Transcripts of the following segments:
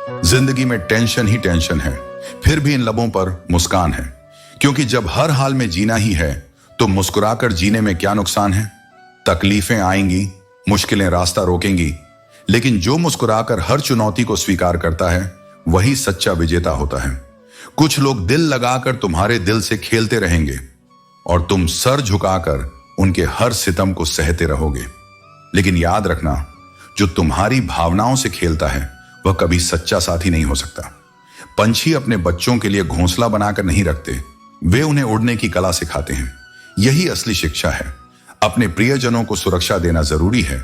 जिंदगी में टेंशन ही टेंशन है, फिर भी इन लबों पर मुस्कान है। क्योंकि जब हर हाल में जीना ही है तो मुस्कुराकर जीने में क्या नुकसान है। तकलीफें आएंगी, मुश्किलें रास्ता रोकेंगी, लेकिन जो मुस्कुराकर हर चुनौती को स्वीकार करता है वही सच्चा विजेता होता है। कुछ लोग दिल लगाकर तुम्हारे दिल से खेलते रहेंगे और तुम सर झुकाकर उनके हर सितम को सहते रहोगे। लेकिन याद रखना, जो तुम्हारी भावनाओं से खेलता है वह कभी सच्चा साथी नहीं हो सकता। पंछी अपने बच्चों के लिए घोंसला बनाकर नहीं रखते, वे उन्हें उड़ने की कला सिखाते हैं। यही असली शिक्षा है। अपने प्रियजनों को सुरक्षा देना जरूरी है,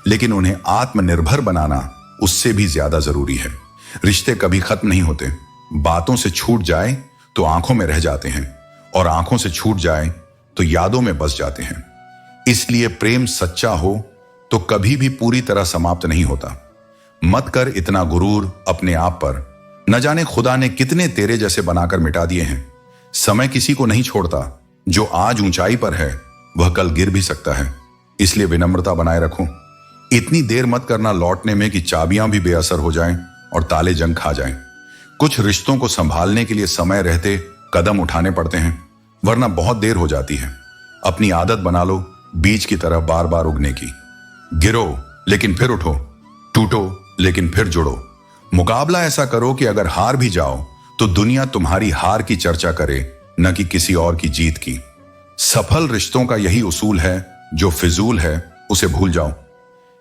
लेकिन उन्हें आत्मनिर्भर बनाना उससे भी ज्यादा जरूरी है। रिश्ते कभी खत्म नहीं होते। बातों से छूट जाए तो आंखों में रह जाते हैं, और आंखों से छूट जाए तो यादों में बस जाते हैं। इसलिए प्रेम सच्चा हो तो कभी भी पूरी तरह समाप्त नहीं होता। मत कर इतना गुरूर अपने आप पर, न जाने खुदा ने कितने तेरे जैसे बनाकर मिटा दिए हैं। समय किसी को नहीं छोड़ता। जो आज ऊंचाई पर है वह कल गिर भी सकता है। इसलिए विनम्रता बनाए रखो। इतनी देर मत करना लौटने में कि चाबियां भी बेअसर हो जाएं और ताले जंग खा जाएं। कुछ रिश्तों को संभालने के लिए समय रहते कदम उठाने पड़ते हैं, वरना बहुत देर हो जाती है। अपनी आदत बना लो बीज की तरह बार बार उगने की। गिरो लेकिन फिर उठो, टूटो लेकिन फिर जुड़ो। मुकाबला ऐसा करो कि अगर हार भी जाओ तो दुनिया तुम्हारी हार की चर्चा करे, न कि किसी और की जीत की। सफल रिश्तों का यही उसूल है, जो फिजूल है उसे भूल जाओ।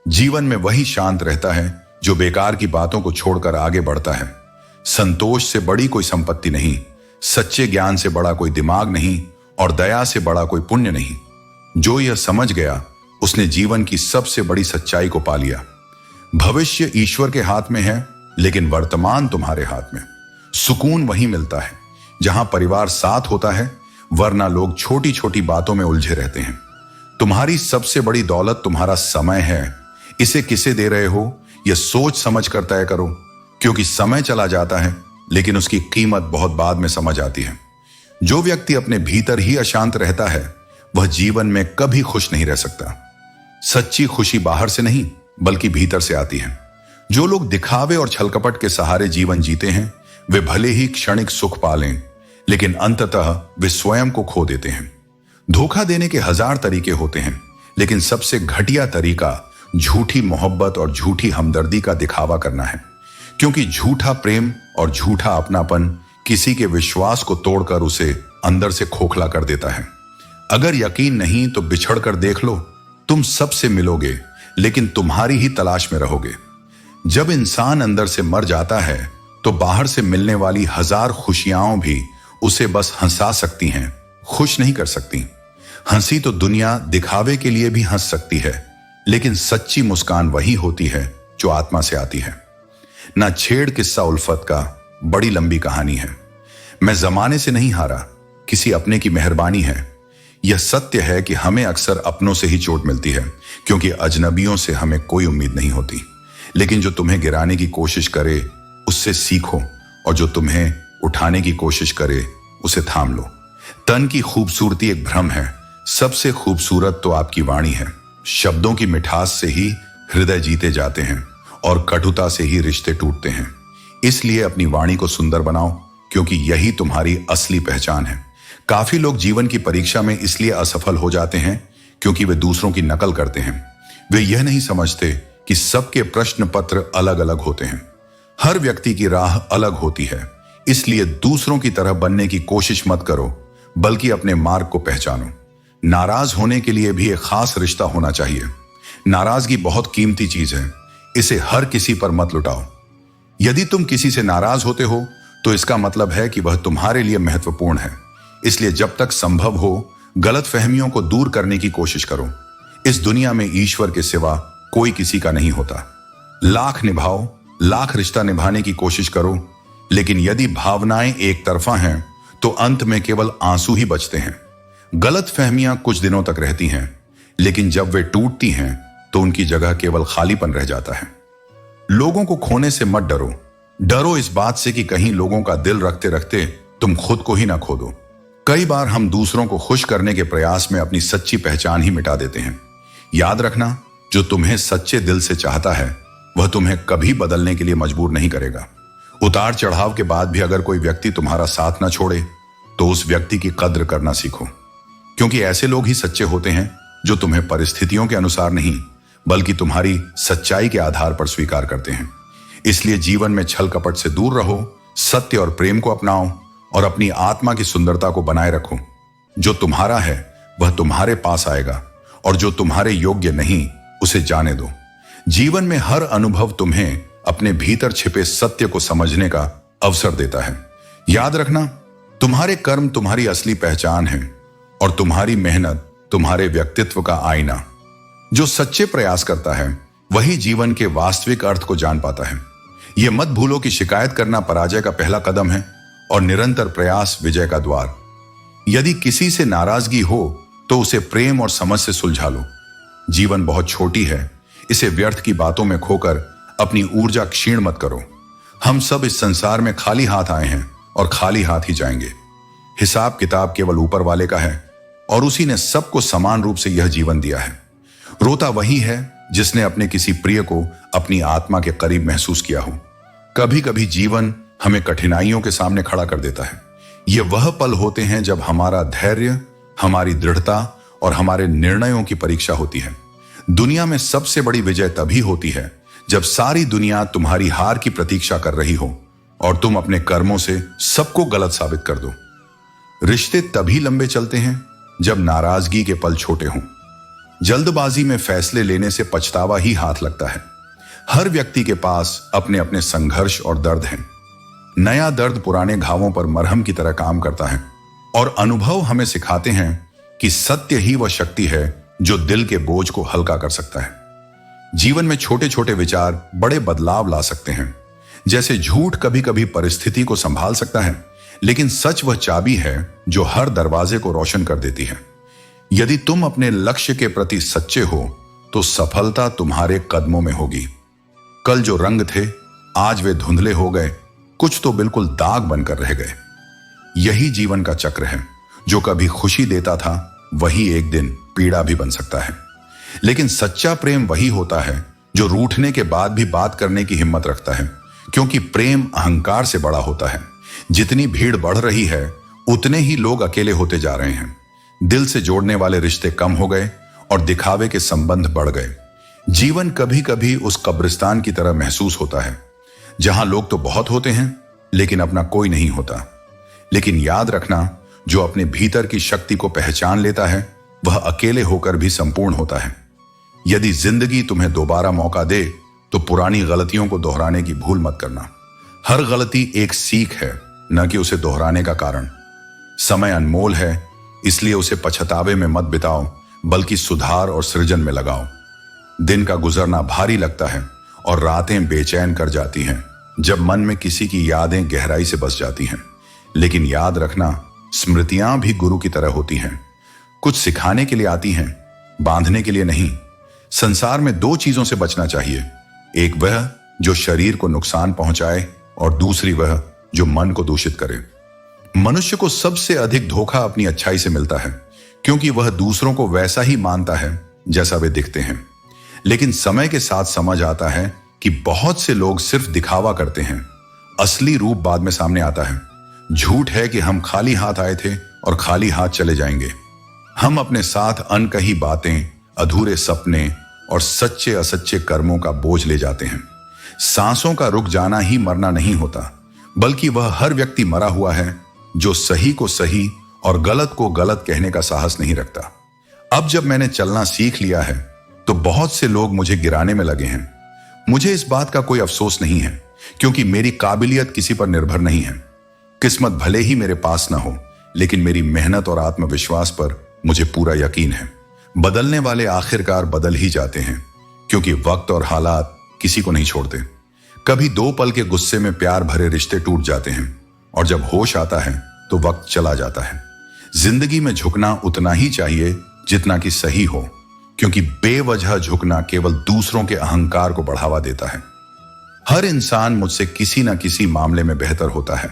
जीवन में वही शांत रहता है जो बेकार की बातों को छोड़कर आगे बढ़ता है। संतोष से बड़ी कोई संपत्ति नहीं, सच्चे ज्ञान से बड़ा कोई दिमाग नहीं, और दया से बड़ा कोई पुण्य नहीं। जो यह समझ गया उसने जीवन की सबसे बड़ी सच्चाई को पा लिया। भविष्य ईश्वर के हाथ में है, लेकिन वर्तमान तुम्हारे हाथ में। सुकून वहीं मिलता है जहां परिवार साथ होता है, वरना लोग छोटी छोटी बातों में उलझे रहते हैं। तुम्हारी सबसे बड़ी दौलत तुम्हारा समय है। इसे किसे दे रहे हो यह सोच समझ कर तय करो, क्योंकि समय चला जाता है लेकिन उसकी कीमत बहुत बाद में समझ आती है। जो व्यक्ति अपने भीतर ही अशांत रहता है वह जीवन में कभी खुश नहीं रह सकता। सच्ची खुशी बाहर से नहीं बल्कि भीतर से आती है। जो लोग दिखावे और छलकपट के सहारे जीवन जीते हैं वे भले ही क्षणिक सुख पालें, लेकिन अंततः वे स्वयं को खो देते हैं। धोखा देने के 1000 तरीके होते हैं, लेकिन सबसे घटिया तरीका झूठी मोहब्बत और झूठी हमदर्दी का दिखावा करना है। क्योंकि झूठा प्रेम और झूठा अपनापन किसी के विश्वास को तोड़कर उसे अंदर से खोखला कर देता है। अगर यकीन नहीं तो बिछड़ कर देख लो। तुम सबसे मिलोगे लेकिन तुम्हारी ही तलाश में रहोगे। जब इंसान अंदर से मर जाता है तो बाहर से मिलने वाली 1000 खुशियां भी उसे बस हंसा सकती हैं, खुश नहीं कर सकती। हंसी तो दुनिया दिखावे के लिए भी हंस सकती है, लेकिन सच्ची मुस्कान वही होती है जो आत्मा से आती है। ना छेड़ किस्सा उल्फत का, बड़ी लंबी कहानी है। मैं जमाने से नहीं हारा, किसी अपने की मेहरबानी है। यह सत्य है कि हमें अक्सर अपनों से ही चोट मिलती है, क्योंकि अजनबियों से हमें कोई उम्मीद नहीं होती। लेकिन जो तुम्हें गिराने की कोशिश करे उससे सीखो, और जो तुम्हें उठाने की कोशिश करे उसे थाम लो। तन की खूबसूरती एक भ्रम है, सबसे खूबसूरत तो आपकी वाणी है। शब्दों की मिठास से ही हृदय जीते जाते हैं और कटुता से ही रिश्ते टूटते हैं। इसलिए अपनी वाणी को सुंदर बनाओ, क्योंकि यही तुम्हारी असली पहचान है। काफी लोग जीवन की परीक्षा में इसलिए असफल हो जाते हैं क्योंकि वे दूसरों की नकल करते हैं। वे यह नहीं समझते कि सबके प्रश्न पत्र अलग अलग होते हैं। हर व्यक्ति की राह अलग होती है। इसलिए दूसरों की तरह बनने की कोशिश मत करो, बल्कि अपने मार्ग को पहचानो। नाराज होने के लिए भी एक खास रिश्ता होना चाहिए। नाराजगी बहुत कीमती चीज है, इसे हर किसी पर मत लुटाओ। यदि तुम किसी से नाराज होते हो तो इसका मतलब है कि वह तुम्हारे लिए महत्वपूर्ण है। इसलिए जब तक संभव हो गलतफहमियों को दूर करने की कोशिश करो। इस दुनिया में ईश्वर के सिवा कोई किसी का नहीं होता। लाख निभाओ, लाख रिश्ता निभाने की कोशिश करो, लेकिन यदि भावनाएं एक तरफा हैं तो अंत में केवल आंसू ही बचते हैं। गलतफहमियां कुछ दिनों तक रहती हैं, लेकिन जब वे टूटती हैं तो उनकी जगह केवल खालीपन रह जाता है। लोगों को खोने से मत डरो। डरो इस बात से कि कहीं लोगों का दिल रखते रखते तुम खुद को ही ना खो दो। कई बार हम दूसरों को खुश करने के प्रयास में अपनी सच्ची पहचान ही मिटा देते हैं। याद रखना, जो तुम्हें सच्चे दिल से चाहता है वह तुम्हें कभी बदलने के लिए मजबूर नहीं करेगा। उतार चढ़ाव के बाद भी अगर कोई व्यक्ति तुम्हारा साथ ना छोड़े तो उस व्यक्ति की कद्र करना सीखो, क्योंकि ऐसे लोग ही सच्चे होते हैं जो तुम्हें परिस्थितियों के अनुसार नहीं बल्कि तुम्हारी सच्चाई के आधार पर स्वीकार करते हैं। इसलिए जीवन में छल कपट से दूर रहो, सत्य और प्रेम को अपनाओ और अपनी आत्मा की सुंदरता को बनाए रखो। जो तुम्हारा है वह तुम्हारे पास आएगा और जो तुम्हारे योग्य नहीं उसे जाने दो। जीवन में हर अनुभव तुम्हें अपने भीतर छिपे सत्य को समझने का अवसर देता है। याद रखना, तुम्हारे कर्म तुम्हारी असली पहचान है और तुम्हारी मेहनत तुम्हारे व्यक्तित्व का आईना। जो सच्चे प्रयास करता है वही जीवन के वास्तविक अर्थ को जान पाता है। यह मत भूलो कि शिकायत करना पराजय का पहला कदम है और निरंतर प्रयास विजय का द्वार। यदि किसी से नाराजगी हो तो उसे प्रेम और समझ से सुलझा लो। जीवन बहुत छोटी है, इसे व्यर्थ की बातों में खोकर अपनी ऊर्जा क्षीण मत करो। हम सब इस संसार में खाली हाथ आए हैं और खाली हाथ ही जाएंगे। हिसाब किताब केवल ऊपर वाले का है और उसी ने सबको समान रूप से यह जीवन दिया है। रोता वही है जिसने अपने किसी प्रिय को अपनी आत्मा के करीब महसूस किया हो। कभी कभी जीवन हमें कठिनाइयों के सामने खड़ा कर देता है। ये वह पल होते हैं जब हमारा धैर्य, हमारी दृढ़ता और हमारे निर्णयों की परीक्षा होती है। दुनिया में सबसे बड़ी विजय तभी होती है जब सारी दुनिया तुम्हारी हार की प्रतीक्षा कर रही हो और तुम अपने कर्मों से सबको गलत साबित कर दो। रिश्ते तभी लंबे चलते हैं जब नाराजगी के पल छोटे हों। जल्दबाजी में फैसले लेने से पछतावा ही हाथ लगता है। हर व्यक्ति के पास अपने अपने संघर्ष और दर्द हैं। नया दर्द पुराने घावों पर मरहम की तरह काम करता है और अनुभव हमें सिखाते हैं कि सत्य ही वह शक्ति है जो दिल के बोझ को हल्का कर सकता है। जीवन में छोटे छोटे विचार बड़े बदलाव ला सकते हैं। जैसे झूठ कभी कभी परिस्थिति को संभाल सकता है, लेकिन सच वह चाबी है जो हर दरवाजे को रोशन कर देती है। यदि तुम अपने लक्ष्य के प्रति सच्चे हो तो सफलता तुम्हारे कदमों में होगी। कल जो रंग थे आज वे धुंधले हो गए, कुछ तो बिल्कुल दाग बनकर रह गए। यही जीवन का चक्र है। जो कभी खुशी देता था वही एक दिन पीड़ा भी बन सकता है। लेकिन सच्चा प्रेम वही होता है जो रूठने के बाद भी बात करने की हिम्मत रखता है, क्योंकि प्रेम अहंकार से बड़ा होता है। जितनी भीड़ बढ़ रही है उतने ही लोग अकेले होते जा रहे हैं। दिल से जोड़ने वाले रिश्ते कम हो गए और दिखावे के संबंध बढ़ गए। जीवन कभी कभी उस कब्रिस्तान की तरह महसूस होता है जहां लोग तो बहुत होते हैं लेकिन अपना कोई नहीं होता। लेकिन याद रखना, जो अपने भीतर की शक्ति को पहचान लेता है वह अकेले होकर भी संपूर्ण होता है। यदि जिंदगी तुम्हें दोबारा मौका दे तो पुरानी गलतियों को दोहराने की भूल मत करना। हर गलती एक सीख है, न कि उसे दोहराने का कारण। समय अनमोल है, इसलिए उसे पछतावे में मत बिताओ बल्कि सुधार और सृजन में लगाओ। दिन का गुजरना भारी लगता है और रातें बेचैन कर जाती हैं जब मन में किसी की यादें गहराई से बस जाती हैं। लेकिन याद रखना, स्मृतियां भी गुरु की तरह होती हैं। कुछ सिखाने के लिए आती हैं, बांधने के लिए नहीं। संसार में दो चीजों से बचना चाहिए, एक वह जो शरीर को नुकसान पहुंचाए और दूसरी वह जो मन को दूषित करे। मनुष्य को सबसे अधिक धोखा अपनी अच्छाई से मिलता है, क्योंकि वह दूसरों को वैसा ही मानता है जैसा वे दिखते हैं। लेकिन समय के साथ समझ आता है कि बहुत से लोग सिर्फ दिखावा करते हैं, असली रूप बाद में सामने आता है। झूठ है कि हम खाली हाथ आए थे और खाली हाथ चले जाएंगे। हम अपने साथ अनकही बातें, अधूरे सपने और सच्चे असच्चे कर्मों का बोझ ले जाते हैं। सांसों का रुक जाना ही मरना नहीं होता, बल्कि वह हर व्यक्ति मरा हुआ है जो सही को सही और गलत को गलत कहने का साहस नहीं रखता। अब जब मैंने चलना सीख लिया है तो बहुत से लोग मुझे गिराने में लगे हैं। मुझे इस बात का कोई अफसोस नहीं है, क्योंकि मेरी काबिलियत किसी पर निर्भर नहीं है। किस्मत भले ही मेरे पास ना हो, लेकिन मेरी मेहनत और आत्मविश्वास पर मुझे पूरा यकीन है। बदलने वाले आखिरकार बदल ही जाते हैं, क्योंकि वक्त और हालात किसी को नहीं छोड़ते। कभी दो पल के गुस्से में प्यार भरे रिश्ते टूट जाते हैं और जब होश आता है तो वक्त चला जाता है। जिंदगी में झुकना उतना ही चाहिए जितना कि सही हो, क्योंकि बेवजह झुकना केवल दूसरों के अहंकार को बढ़ावा देता है। हर इंसान मुझसे किसी न किसी मामले में बेहतर होता है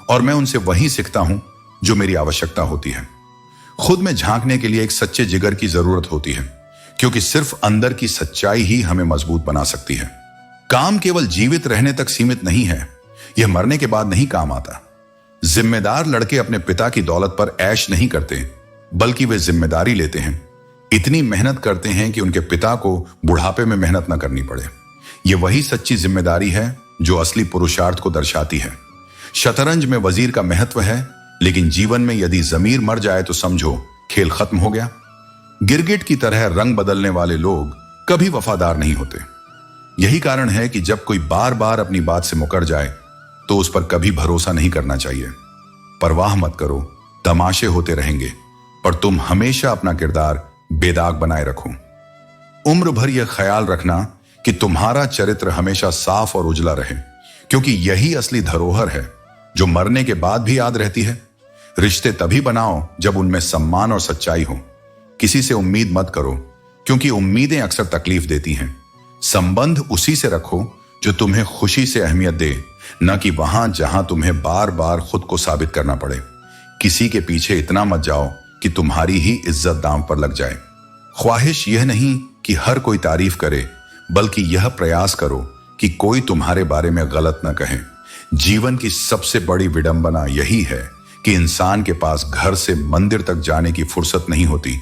और मैं उनसे वही सीखता हूं जो मेरी आवश्यकता होती है। खुद में झांकने के लिए एक सच्चे जिगर की जरूरत होती है, क्योंकि सिर्फ अंदर की सच्चाई ही हमें मजबूत बना सकती है। काम केवल जीवित रहने तक सीमित नहीं है, यह मरने के बाद नहीं काम आता। जिम्मेदार लड़के अपने पिता की दौलत पर ऐश नहीं करते, बल्कि वे जिम्मेदारी लेते हैं, इतनी मेहनत करते हैं कि उनके पिता को बुढ़ापे में मेहनत न करनी पड़े। यह वही सच्ची जिम्मेदारी है जो असली पुरुषार्थ को दर्शाती है। शतरंज में वजीर का महत्व है, लेकिन जीवन में यदि जमीर मर जाए तो समझो खेल खत्म हो गया। गिरगिट की तरह रंग बदलने वाले लोग कभी वफादार नहीं होते। यही कारण है कि जब कोई बार बार अपनी बात से मुकर जाए तो उस पर कभी भरोसा नहीं करना चाहिए। परवाह मत करो, तमाशे होते रहेंगे, पर तुम हमेशा अपना किरदार बेदाग बनाए रखो। उम्र भर यह ख्याल रखना कि तुम्हारा चरित्र हमेशा साफ और उजला रहे, क्योंकि यही असली धरोहर है जो मरने के बाद भी याद रहती है। रिश्ते तभी बनाओ जब उनमें सम्मान और सच्चाई हो। किसी से उम्मीद मत करो, क्योंकि उम्मीदें अक्सर तकलीफ देती हैं। संबंध उसी से रखो जो तुम्हें खुशी से अहमियत दे, न कि वहां जहां तुम्हें बार बार खुद को साबित करना पड़े। किसी के पीछे इतना मत जाओ कि तुम्हारी ही इज्जत दांव पर लग जाए। ख्वाहिश यह नहीं कि हर कोई तारीफ करे, बल्कि यह प्रयास करो कि कोई तुम्हारे बारे में गलत न कहे। जीवन की सबसे बड़ी विडंबना यही है कि इंसान के पास घर से मंदिर तक जाने की फुर्सत नहीं होती,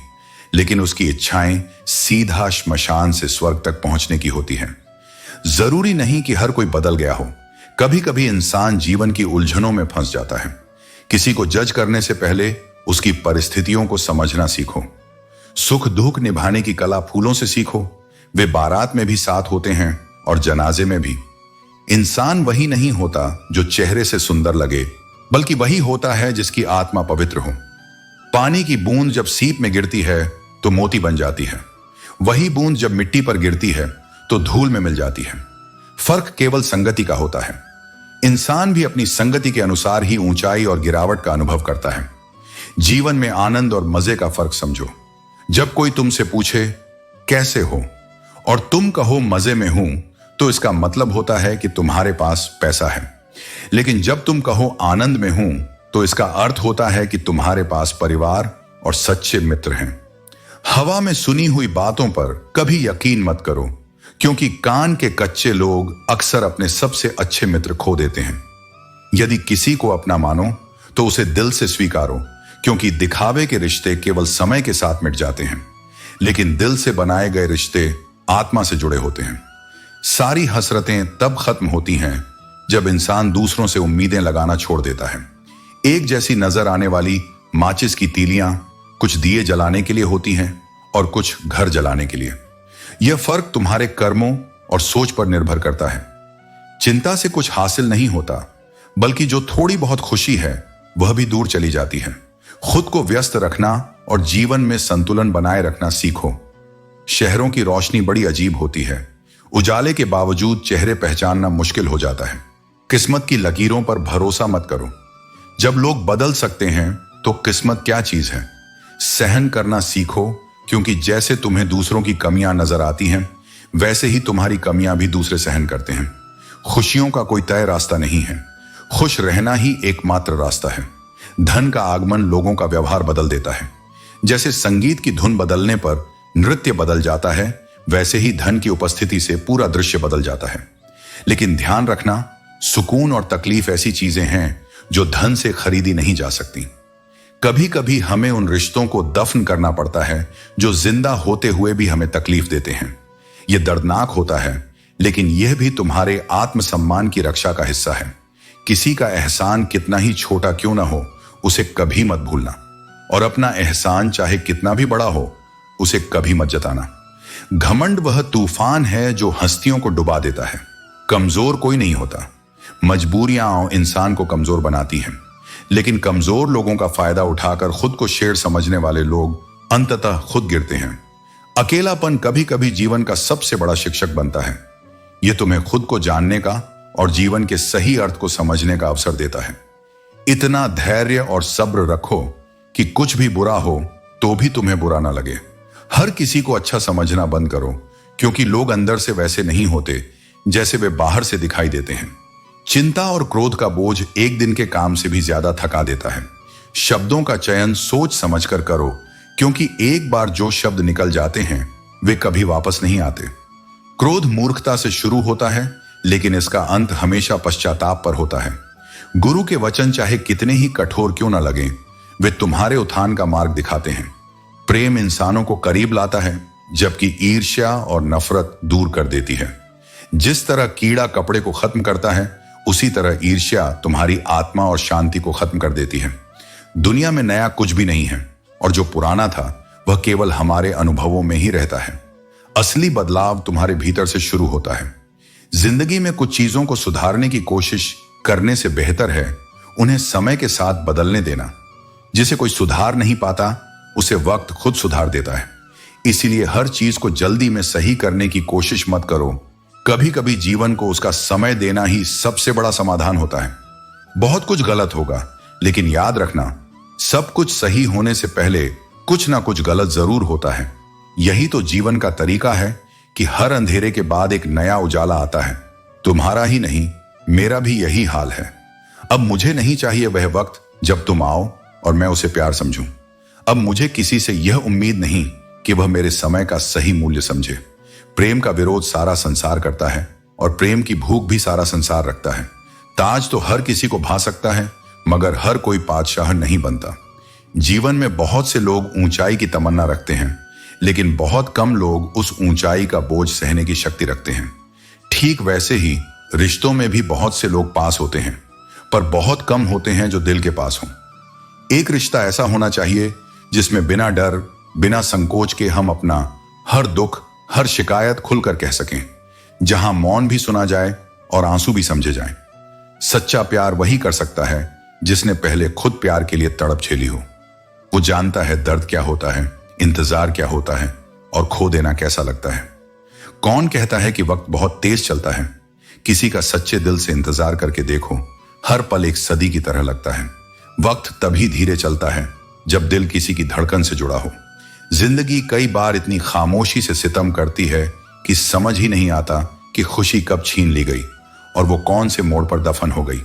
लेकिन उसकी इच्छाएं सीधा श्मशान से स्वर्ग तक पहुंचने की होती हैं। जरूरी नहीं कि हर कोई बदल गया हो। कभी कभी इंसान जीवन की उलझनों में फंस जाता है। किसी को जज करने से पहले उसकी परिस्थितियों को समझना सीखो। सुख दुख निभाने की कला फूलों से सीखो। वे बारात में भी साथ होते हैं और जनाजे में भी। इंसान वही नहीं होता जो चेहरे से सुंदर लगे, बल्कि वही होता है जिसकी आत्मा पवित्र हो। पानी की बूंद जब सीप में गिरती है तो मोती बन जाती है। वही बूंद जब मिट्टी पर गिरती है तो धूल में मिल जाती है। फर्क केवल संगति का होता है। इंसान भी अपनी संगति के अनुसार ही ऊंचाई और गिरावट का अनुभव करता है। जीवन में आनंद और मजे का फर्क समझो। जब कोई तुमसे पूछे कैसे हो और तुम कहो मजे में हूं, तो इसका मतलब होता है कि तुम्हारे पास पैसा है। लेकिन जब तुम कहो आनंद में हूं, तो इसका अर्थ होता है कि तुम्हारे पास परिवार और सच्चे मित्र हैं। हवा में सुनी हुई बातों पर कभी यकीन मत करो, क्योंकि कान के कच्चे लोग अक्सर अपने सबसे अच्छे मित्र खो देते हैं। यदि किसी को अपना मानो तो उसे दिल से स्वीकारो, क्योंकि दिखावे के रिश्ते केवल समय के साथ मिट जाते हैं, लेकिन दिल से बनाए गए रिश्ते आत्मा से जुड़े होते हैं। सारी हसरतें तब खत्म होती हैं जब इंसान दूसरों से उम्मीदें लगाना छोड़ देता है। एक जैसी नजर आने वाली माचिस की तीलियां कुछ दिए जलाने के लिए होती हैं और कुछ घर जलाने के लिए। यह फर्क तुम्हारे कर्मों और सोच पर निर्भर करता है। चिंता से कुछ हासिल नहीं होता, बल्कि जो थोड़ी बहुत खुशी है वह भी दूर चली जाती है। खुद को व्यस्त रखना और जीवन में संतुलन बनाए रखना सीखो। शहरों की रोशनी बड़ी अजीब होती है। उजाले के बावजूद चेहरे पहचानना मुश्किल हो जाता है। किस्मत की लकीरों पर भरोसा मत करो। जब लोग बदल सकते हैं तो किस्मत क्या चीज है। सहन करना सीखो, क्योंकि जैसे तुम्हें दूसरों की कमियां नजर आती हैं, वैसे ही तुम्हारी कमियां भी दूसरे सहन करते हैं। खुशियों का कोई तय रास्ता नहीं है। खुश रहना ही एकमात्र रास्ता है। धन का आगमन लोगों का व्यवहार बदल देता है। जैसे संगीत की धुन बदलने पर नृत्य बदल जाता है, वैसे ही धन की उपस्थिति से पूरा दृश्य बदल जाता है। लेकिन ध्यान रखना, सुकून और तकलीफ ऐसी चीजें हैं जो धन से खरीदी नहीं जा सकती। कभी कभी हमें उन रिश्तों को दफन करना पड़ता है जो जिंदा होते हुए भी हमें तकलीफ देते हैं। यह दर्दनाक होता है, लेकिन यह भी तुम्हारे आत्मसम्मान की रक्षा का हिस्सा है। किसी का एहसान कितना ही छोटा क्यों ना हो, उसे कभी मत भूलना, और अपना एहसान चाहे कितना भी बड़ा हो, उसे कभी मत जताना। घमंड वह तूफान है जो हस्तियों को डुबा देता है। कमजोर कोई नहीं होता। मजबूरियां इंसान को कमजोर बनाती हैं, लेकिन कमजोर लोगों का फायदा उठाकर खुद को शेर समझने वाले लोग अंततः खुद गिरते हैं। अकेलापन कभी कभी जीवन का सबसे बड़ा शिक्षक बनता है। यह तुम्हें खुद को जानने का और जीवन के सही अर्थ को समझने का अवसर देता है। इतना धैर्य और सब्र रखो कि कुछ भी बुरा हो तो भी तुम्हें बुरा ना लगे। हर किसी को अच्छा समझना बंद करो, क्योंकि लोग अंदर से वैसे नहीं होते जैसे वे बाहर से दिखाई देते हैं। चिंता और क्रोध का बोझ एक दिन के काम से भी ज्यादा थका देता है। शब्दों का चयन सोच समझकर करो, क्योंकि एक बार जो शब्द निकल जाते हैं वे कभी वापस नहीं आते। क्रोध मूर्खता से शुरू होता है, लेकिन इसका अंत हमेशा पश्चाताप पर होता है। गुरु के वचन चाहे कितने ही कठोर क्यों न लगें, वे तुम्हारे उत्थान का मार्ग दिखाते हैं। प्रेम इंसानों को करीब लाता है, जबकि ईर्ष्या और नफरत दूर कर देती है। जिस तरह कीड़ा कपड़े को खत्म करता है, उसी तरह ईर्ष्या तुम्हारी आत्मा और शांति को खत्म कर देती है। दुनिया में नया कुछ भी नहीं है, और जो पुराना था वह केवल हमारे अनुभवों में ही रहता है। असली बदलाव तुम्हारे भीतर से शुरू होता है। जिंदगी में कुछ चीजों को सुधारने की कोशिश करने से बेहतर है उन्हें समय के साथ बदलने देना। जिसे कोई सुधार नहीं पाता, उसे वक्त खुद सुधार देता है। इसीलिए हर चीज को जल्दी में सही करने की कोशिश मत करो। कभी कभी जीवन को उसका समय देना ही सबसे बड़ा समाधान होता है। बहुत कुछ गलत होगा, लेकिन याद रखना, सब कुछ सही होने से पहले कुछ ना कुछ गलत जरूर होता है। यही तो जीवन का तरीका है कि हर अंधेरे के बाद एक नया उजाला आता है। तुम्हारा ही नहीं, मेरा भी यही हाल है। अब मुझे नहीं चाहिए वह वक्त जब तुम आओ और मैं उसे प्यार समझूं। अब मुझे किसी से यह उम्मीद नहीं कि वह मेरे समय का सही मूल्य समझे। प्रेम का विरोध सारा संसार करता है, और प्रेम की भूख भी सारा संसार रखता है। ताज तो हर किसी को भा सकता है, मगर हर कोई बादशाह नहीं बनता। जीवन में बहुत से लोग ऊंचाई की तमन्ना रखते हैं, लेकिन बहुत कम लोग उस ऊंचाई का बोझ सहने की शक्ति रखते हैं। ठीक वैसे ही रिश्तों में भी बहुत से लोग पास होते हैं, पर बहुत कम होते हैं जो दिल के पास हों। एक रिश्ता ऐसा होना चाहिए जिसमें बिना डर, बिना संकोच के हम अपना हर दुख, हर शिकायत खुलकर कह सकें, जहां मौन भी सुना जाए और आंसू भी समझे जाएं। सच्चा प्यार वही कर सकता है जिसने पहले खुद प्यार के लिए तड़प झेली हो। वो जानता है दर्द क्या होता है, इंतजार क्या होता है, और खो देना कैसा लगता है। कौन कहता है कि वक्त बहुत तेज चलता है? किसी का सच्चे दिल से इंतजार करके देखो, हर पल एक सदी की तरह लगता है। वक्त तभी धीरे चलता है जब दिल किसी की धड़कन से जुड़ा हो। जिंदगी कई बार इतनी खामोशी से सितम करती है कि समझ ही नहीं आता कि खुशी कब छीन ली गई और वो कौन से मोड़ पर दफन हो गई।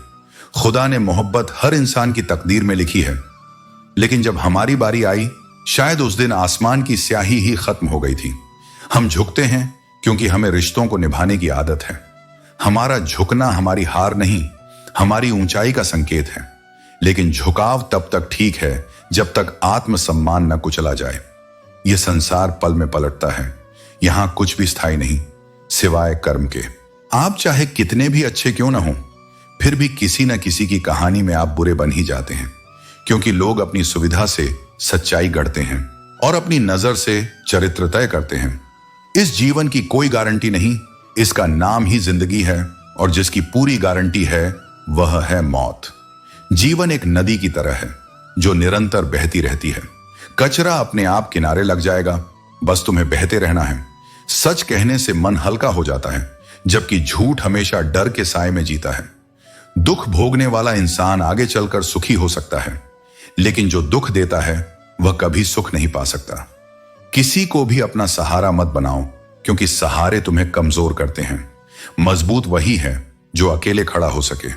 खुदा ने मोहब्बत हर इंसान की तकदीर में लिखी है, लेकिन जब हमारी बारी आई, शायद उस दिन आसमान की स्याही ही खत्म हो गई थी। हम झुकते हैं क्योंकि हमें रिश्तों को निभाने की आदत है। हमारा झुकना हमारी हार नहीं, हमारी ऊंचाई का संकेत है। लेकिन झुकाव तब तक ठीक है जब तक आत्मसम्मान न कुचला जाए। यह संसार पल में पलटता है, यहां कुछ भी स्थायी नहीं सिवाय कर्म के। आप चाहे कितने भी अच्छे क्यों ना हो, फिर भी किसी न किसी की कहानी में आप बुरे बन ही जाते हैं, क्योंकि लोग अपनी सुविधा से सच्चाई गढ़ते हैं और अपनी नजर से चरित्र तय करते हैं। इस जीवन की कोई गारंटी नहीं, इसका नाम ही जिंदगी है, और जिसकी पूरी गारंटी है वह है मौत। जीवन एक नदी की तरह है जो निरंतर बहती रहती है। कचरा अपने आप किनारे लग जाएगा, बस तुम्हें बहते रहना है। सच कहने से मन हल्का हो जाता है, जबकि झूठ हमेशा डर के साए में जीता है। दुख भोगने वाला इंसान आगे चलकर सुखी हो सकता है, लेकिन जो दुख देता है वह कभी सुख नहीं पा सकता। किसी को भी अपना सहारा मत बनाओ, क्योंकि सहारे तुम्हें कमजोर करते हैं। मजबूत वही है जो अकेले खड़ा हो सके।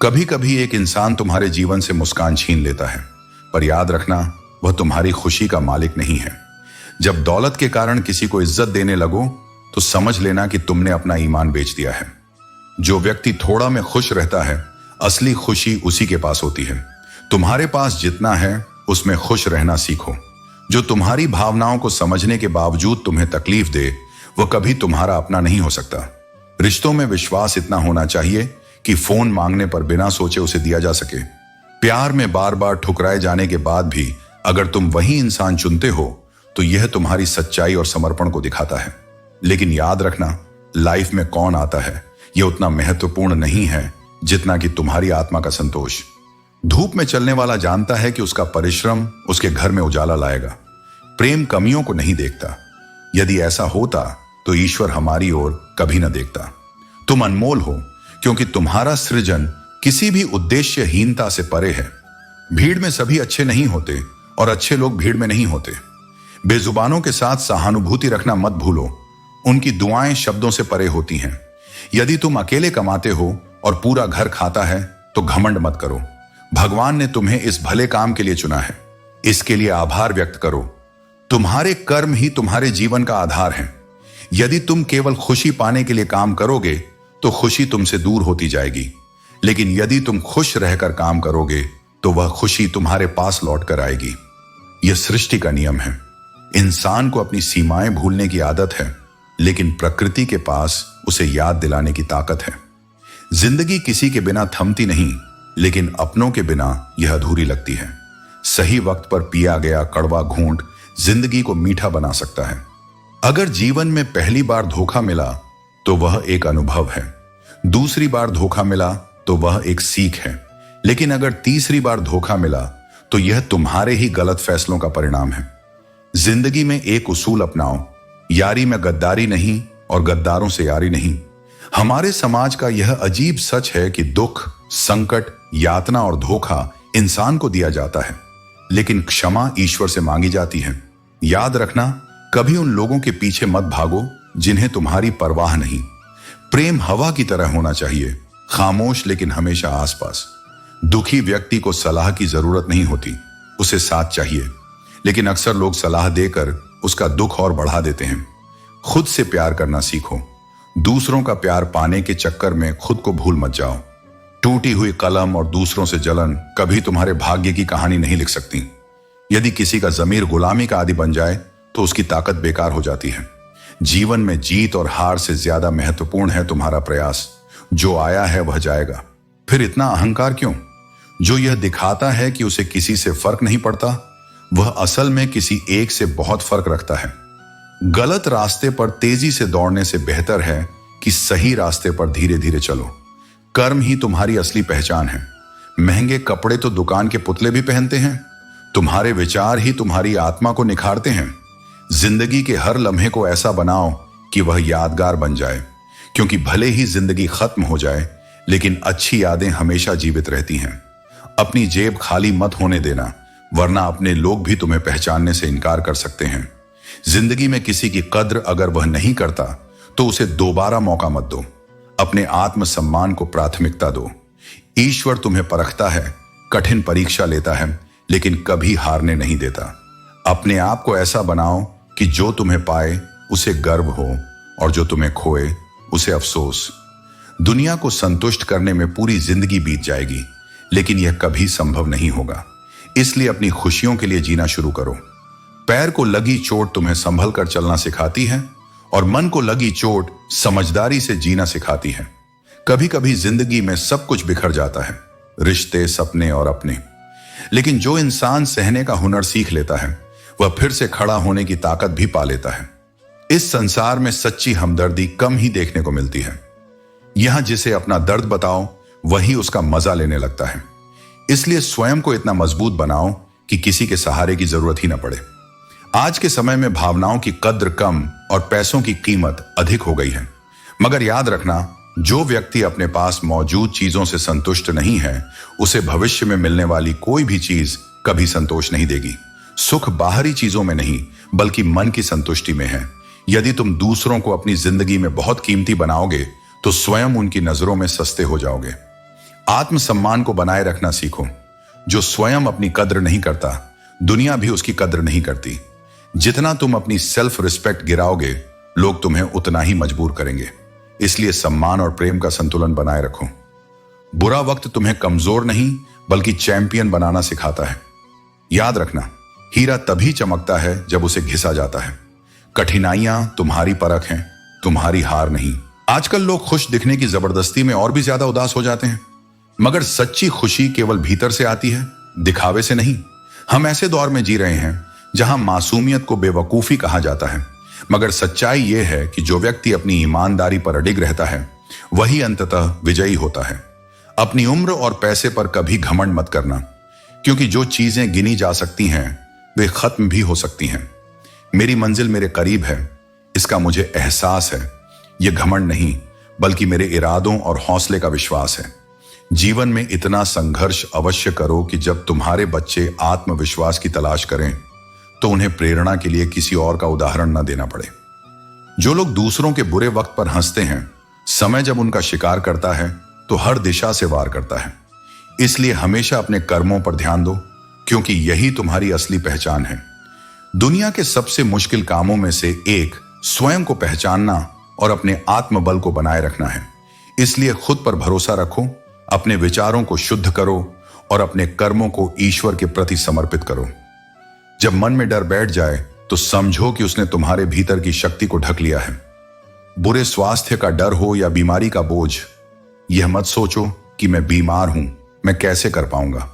कभी कभी एक इंसान तुम्हारे जीवन से मुस्कान छीन लेता है, पर याद रखना वह तुम्हारी खुशी का मालिक नहीं है। जब दौलत के कारण किसी को इज्जत देने लगो तो समझ लेना कि तुमने अपना ईमान बेच दिया है। जो व्यक्ति थोड़ा में खुश रहता है, असली खुशी उसी के पास होती है। तुम्हारे पास जितना है उसमें खुश रहना सीखो। जो तुम्हारी भावनाओं को समझने के बावजूद तुम्हें तकलीफ दे, वह कभी तुम्हारा अपना नहीं हो सकता। रिश्तों में विश्वास इतना होना चाहिए कि फोन मांगने पर बिना सोचे उसे दिया जा सके। प्यार में बार बार ठुकराए जाने के बाद भी अगर तुम वही इंसान चुनते हो तो यह तुम्हारी सच्चाई और समर्पण को दिखाता है। लेकिन याद रखना, लाइफ में कौन आता है यह उतना महत्वपूर्ण नहीं है जितना कि तुम्हारी आत्मा का संतोष। धूप में चलने वाला जानता है कि उसका परिश्रम उसके घर में उजाला लाएगा। प्रेम कमियों को नहीं देखता। यदि ऐसा होता तो ईश्वर हमारी ओर कभी न देखता। तुम अनमोल हो क्योंकि तुम्हारा सृजन किसी भी उद्देश्यहीनता से परे है। भीड़ में सभी अच्छे नहीं होते और अच्छे लोग भीड़ में नहीं होते। बेजुबानों के साथ सहानुभूति रखना मत भूलो, उनकी दुआएं शब्दों से परे होती हैं। यदि तुम अकेले कमाते हो और पूरा घर खाता है तो घमंड मत करो। भगवान ने तुम्हें इस भले काम के लिए चुना है, इसके लिए आभार व्यक्त करो। तुम्हारे कर्म ही तुम्हारे जीवन का आधार है। यदि तुम केवल खुशी पाने के लिए काम करोगे तो खुशी तुमसे दूर होती जाएगी। लेकिन यदि तुम खुश रहकर काम करोगे तो वह खुशी तुम्हारे पास लौट कर आएगी। यह सृष्टि का नियम है। इंसान को अपनी सीमाएं भूलने की आदत है, लेकिन प्रकृति के पास उसे याद दिलाने की ताकत है। जिंदगी किसी के बिना थमती नहीं, लेकिन अपनों के बिना यह अधूरी लगती है। सही वक्त पर पिया गया कड़वा घूंट जिंदगी को मीठा बना सकता है। अगर जीवन में पहली बार धोखा मिला तो वह एक अनुभव है, दूसरी बार धोखा मिला तो वह एक सीख है, लेकिन अगर तीसरी बार धोखा मिला तो यह तुम्हारे ही गलत फैसलों का परिणाम है। जिंदगी में एक उसूल अपनाओ, यारी में गद्दारी नहीं और गद्दारों से यारी नहीं। हमारे समाज का यह अजीब सच है कि दुख, संकट, यातना और धोखा इंसान को दिया जाता है, लेकिन क्षमा ईश्वर से मांगी जाती है। याद रखना, कभी उन लोगों के पीछे मत भागो जिन्हें तुम्हारी परवाह नहीं। प्रेम हवा की तरह होना चाहिए, खामोश लेकिन हमेशा आसपास। दुखी व्यक्ति को सलाह की जरूरत नहीं होती, उसे साथ चाहिए, लेकिन अक्सर लोग सलाह देकर उसका दुख और बढ़ा देते हैं। खुद से प्यार करना सीखो। दूसरों का प्यार पाने के चक्कर में खुद को भूल मत जाओ। टूटी हुई कलम और दूसरों से जलन कभी तुम्हारे भाग्य की कहानी नहीं लिख सकती। यदि किसी का जमीर गुलामी का आदी बन जाए तो उसकी ताकत बेकार हो जाती है। जीवन में जीत और हार से ज्यादा महत्वपूर्ण है तुम्हारा प्रयास। जो आया है वह जाएगा, फिर इतना अहंकार क्यों? जो यह दिखाता है कि उसे किसी से फर्क नहीं पड़ता, वह असल में किसी एक से बहुत फर्क रखता है। गलत रास्ते पर तेजी से दौड़ने से बेहतर है कि सही रास्ते पर धीरे धीरे चलो। कर्म ही तुम्हारी असली पहचान है। महंगे कपड़े तो दुकान के पुतले भी पहनते हैं, तुम्हारे विचार ही तुम्हारी आत्मा को निखारते हैं। जिंदगी के हर लम्हे को ऐसा बनाओ कि वह यादगार बन जाए, क्योंकि भले ही जिंदगी खत्म हो जाए, लेकिन अच्छी यादें हमेशा जीवित रहती हैं। अपनी जेब खाली मत होने देना, वरना अपने लोग भी तुम्हें पहचानने से इनकार कर सकते हैं। जिंदगी में किसी की कद्र अगर वह नहीं करता तो उसे दोबारा मौका मत दो। अपने आत्मसम्मान को प्राथमिकता दो। ईश्वर तुम्हें परखता है, कठिन परीक्षा लेता है, लेकिन कभी हारने नहीं देता। अपने आप को ऐसा बनाओ कि जो तुम्हें पाए उसे गर्व हो और जो तुम्हें खोए उसे अफसोस। दुनिया को संतुष्ट करने में पूरी जिंदगी बीत जाएगी, लेकिन यह कभी संभव नहीं होगा। इसलिए अपनी खुशियों के लिए जीना शुरू करो। पैर को लगी चोट तुम्हें संभल कर चलना सिखाती है और मन को लगी चोट समझदारी से जीना सिखाती है। कभी कभी जिंदगी में सब कुछ बिखर जाता है, रिश्ते, सपने और अपने, लेकिन जो इंसान सहने का हुनर सीख लेता है वह फिर से खड़ा होने की ताकत भी पा लेता है। इस संसार में सच्ची हमदर्दी कम ही देखने को मिलती है। यहां जिसे अपना दर्द बताओ वही उसका मजा लेने लगता है। इसलिए स्वयं को इतना मजबूत बनाओ कि किसी के सहारे की जरूरत ही ना पड़े। आज के समय में भावनाओं की कद्र कम और पैसों की कीमत अधिक हो गई है, मगर याद रखना, जो व्यक्ति अपने पास मौजूद चीजों से संतुष्ट नहीं है, उसे भविष्य में मिलने वाली कोई भी चीज कभी संतोष नहीं देगी। सुख बाहरी चीजों में नहीं, बल्कि मन की संतुष्टि में है। यदि तुम दूसरों को अपनी जिंदगी में बहुत कीमती बनाओगे तो स्वयं उनकी नजरों में सस्ते हो जाओगे। आत्मसम्मान को बनाए रखना सीखो। जो स्वयं अपनी कद्र नहीं करता, दुनिया भी उसकी कद्र नहीं करती। जितना तुम अपनी सेल्फ रिस्पेक्ट गिराओगे, लोग तुम्हें उतना ही मजबूर करेंगे। इसलिए सम्मान और प्रेम का संतुलन बनाए रखो। बुरा वक्त तुम्हें कमजोर नहीं बल्कि चैंपियन बनाना सिखाता है। याद रखना, हीरा तभी चमकता है जब उसे घिसा जाता है। कठिनाइयां तुम्हारी परख हैं, तुम्हारी हार नहीं। आजकल लोग खुश दिखने की जबरदस्ती में और भी ज्यादा उदास हो जाते हैं, मगर सच्ची खुशी केवल भीतर से आती है, दिखावे से नहीं। हम ऐसे दौर में जी रहे हैं जहां मासूमियत को बेवकूफी कहा जाता है, मगर सच्चाई यह है कि जो व्यक्ति अपनी ईमानदारी पर अडिग रहता है वही अंततः विजयी होता है। अपनी उम्र और पैसे पर कभी घमंड मत करना, क्योंकि जो चीजें गिनी जा सकती हैं वे खत्म भी हो सकती हैं। मेरी मंजिल मेरे करीब है, इसका मुझे एहसास है। यह घमंड नहीं, बल्कि मेरे इरादों और हौसले का विश्वास है। जीवन में इतना संघर्ष अवश्य करो कि जब तुम्हारे बच्चे आत्मविश्वास की तलाश करें तो उन्हें प्रेरणा के लिए किसी और का उदाहरण न देना पड़े। जो लोग दूसरों के बुरे वक्त पर हंसते हैं, समय जब उनका शिकार करता है तो हर दिशा से वार करता है। इसलिए हमेशा अपने कर्मों पर ध्यान दो, क्योंकि यही तुम्हारी असली पहचान है। दुनिया के सबसे मुश्किल कामों में से एक स्वयं को पहचानना और अपने आत्मबल को बनाए रखना है। इसलिए खुद पर भरोसा रखो, अपने विचारों को शुद्ध करो और अपने कर्मों को ईश्वर के प्रति समर्पित करो। जब मन में डर बैठ जाए तो समझो कि उसने तुम्हारे भीतर की शक्ति को ढक लिया है। बुरे स्वास्थ्य का डर हो या बीमारी का बोझ, यह मत सोचो कि मैं बीमार हूं, मैं कैसे कर पाऊंगा।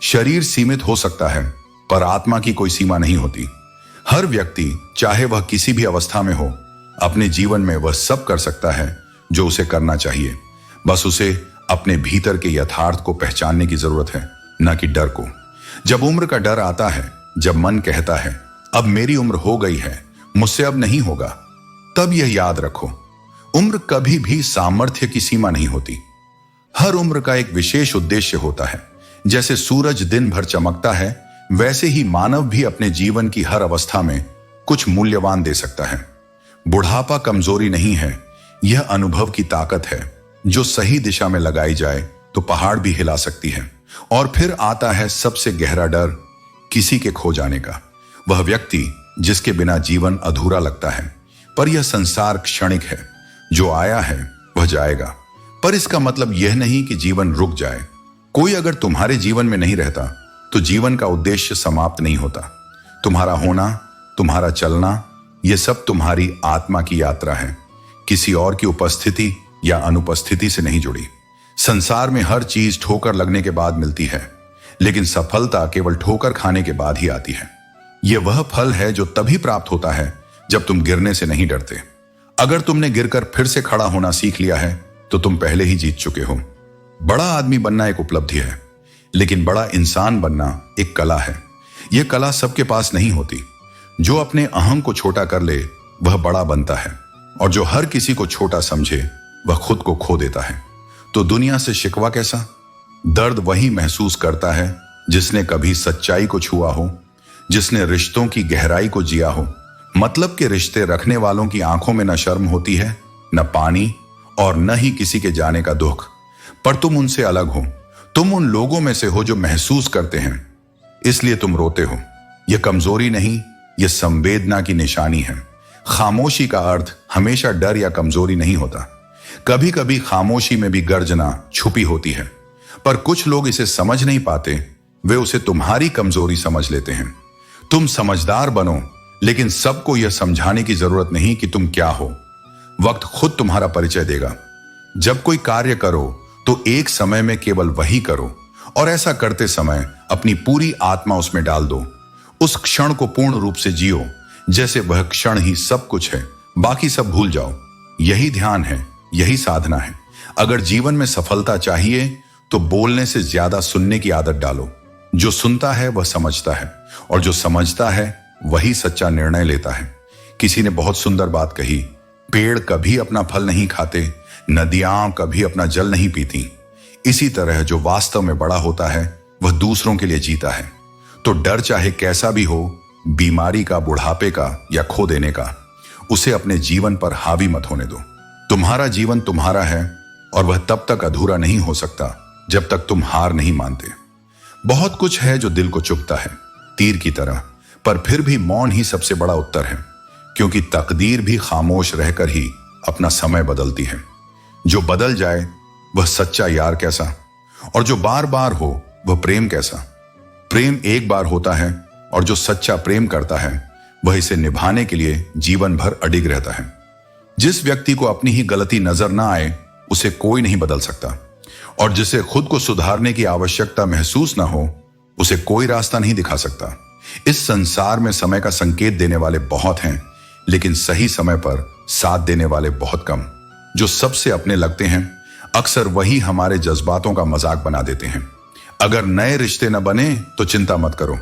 शरीर सीमित हो सकता है पर आत्मा की कोई सीमा नहीं होती। हर व्यक्ति, चाहे वह किसी भी अवस्था में हो, अपने जीवन में वह सब कर सकता है जो उसे करना चाहिए। बस उसे अपने भीतर के यथार्थ को पहचानने की जरूरत है, न कि डर को। जब उम्र का डर आता है, जब मन कहता है अब मेरी उम्र हो गई है, मुझसे अब नहीं होगा, तब यह याद रखो, उम्र कभी भी सामर्थ्य की सीमा नहीं होती। हर उम्र का एक विशेष उद्देश्य होता है। जैसे सूरज दिन भर चमकता है, वैसे ही मानव भी अपने जीवन की हर अवस्था में कुछ मूल्यवान दे सकता है। बुढ़ापा कमजोरी नहीं है, यह अनुभव की ताकत है जो सही दिशा में लगाई जाए तो पहाड़ भी हिला सकती है। और फिर आता है सबसे गहरा डर, किसी के खो जाने का। वह व्यक्ति जिसके बिना जीवन अधूरा लगता है। पर यह संसार क्षणिक है, जो आया है वह जाएगा। पर इसका मतलब यह नहीं कि जीवन रुक जाए। कोई अगर तुम्हारे जीवन में नहीं रहता तो जीवन का उद्देश्य समाप्त नहीं होता। तुम्हारा होना, तुम्हारा चलना, यह सब तुम्हारी आत्मा की यात्रा है, किसी और की उपस्थिति या अनुपस्थिति से नहीं जुड़ी। संसार में हर चीज ठोकर लगने के बाद मिलती है, लेकिन सफलता केवल ठोकर खाने के बाद ही आती है। यह वह फल है जो तभी प्राप्त होता है जब तुम गिरने से नहीं डरते। अगर तुमने गिरकर फिर से खड़ा होना सीख लिया है तो तुम पहले ही जीत चुके हो। बड़ा आदमी बनना एक उपलब्धि है, लेकिन बड़ा इंसान बनना एक कला है। यह कला सबके पास नहीं होती। जो अपने अहम को छोटा कर ले वह बड़ा बनता है, और जो हर किसी को छोटा समझे वह खुद को खो देता है। तो दुनिया से शिकवा कैसा? दर्द वही महसूस करता है जिसने कभी सच्चाई को छुआ हो, जिसने रिश्तों की गहराई को जिया हो। मतलब के रिश्ते रखने वालों की आंखों में न शर्म होती है, न पानी, और न ही किसी के जाने का दुख। पर तुम उनसे अलग हो। तुम उन लोगों में से हो जो महसूस करते हैं, इसलिए तुम रोते हो। यह कमजोरी नहीं, यह संवेदना की निशानी है। खामोशी का अर्थ हमेशा डर या कमजोरी नहीं होता। कभी कभी खामोशी में भी गर्जना छुपी होती है। पर कुछ लोग इसे समझ नहीं पाते, वे उसे तुम्हारी कमजोरी समझ लेते हैं। तुम समझदार बनो, लेकिन सबको यह समझाने की जरूरत नहीं कि तुम क्या हो। वक्त खुद तुम्हारा परिचय देगा। जब कोई कार्य करो तो एक समय में केवल वही करो, और ऐसा करते समय अपनी पूरी आत्मा उसमें डाल दो। उस क्षण को पूर्ण रूप से जियो, जैसे वह क्षण ही सब कुछ है। बाकी सब भूल जाओ। यही ध्यान है, यही साधना है। अगर जीवन में सफलता चाहिए तो बोलने से ज्यादा सुनने की आदत डालो। जो सुनता है वह समझता है, और जो समझता है वही सच्चा निर्णय लेता है। किसी ने बहुत सुंदर बात कही, पेड़ कभी अपना फल नहीं खाते, नदियां कभी अपना जल नहीं पीती। इसी तरह जो वास्तव में बड़ा होता है वह दूसरों के लिए जीता है। तो डर चाहे कैसा भी हो, बीमारी का, बुढ़ापे का या खो देने का, उसे अपने जीवन पर हावी मत होने दो। तुम्हारा जीवन तुम्हारा है, और वह तब तक अधूरा नहीं हो सकता जब तक तुम हार नहीं मानते। बहुत कुछ है जो दिल को चुभता है, तीर की तरह, पर फिर भी मौन ही सबसे बड़ा उत्तर है। क्योंकि तकदीर भी खामोश रहकर ही अपना समय बदलती है। जो बदल जाए वह सच्चा यार कैसा, और जो बार बार हो वह प्रेम कैसा। प्रेम एक बार होता है, और जो सच्चा प्रेम करता है वह इसे निभाने के लिए जीवन भर अडिग रहता है। जिस व्यक्ति को अपनी ही गलती नजर ना आए उसे कोई नहीं बदल सकता, और जिसे खुद को सुधारने की आवश्यकता महसूस ना हो उसे कोई रास्ता नहीं दिखा सकता। इस संसार में समय का संकेत देने वाले बहुत हैं, लेकिन सही समय पर साथ देने वाले बहुत कम। जो सबसे अपने लगते हैं अक्सर वही हमारे जज्बातों का मजाक बना देते हैं। अगर नए रिश्ते न बने तो चिंता मत करो,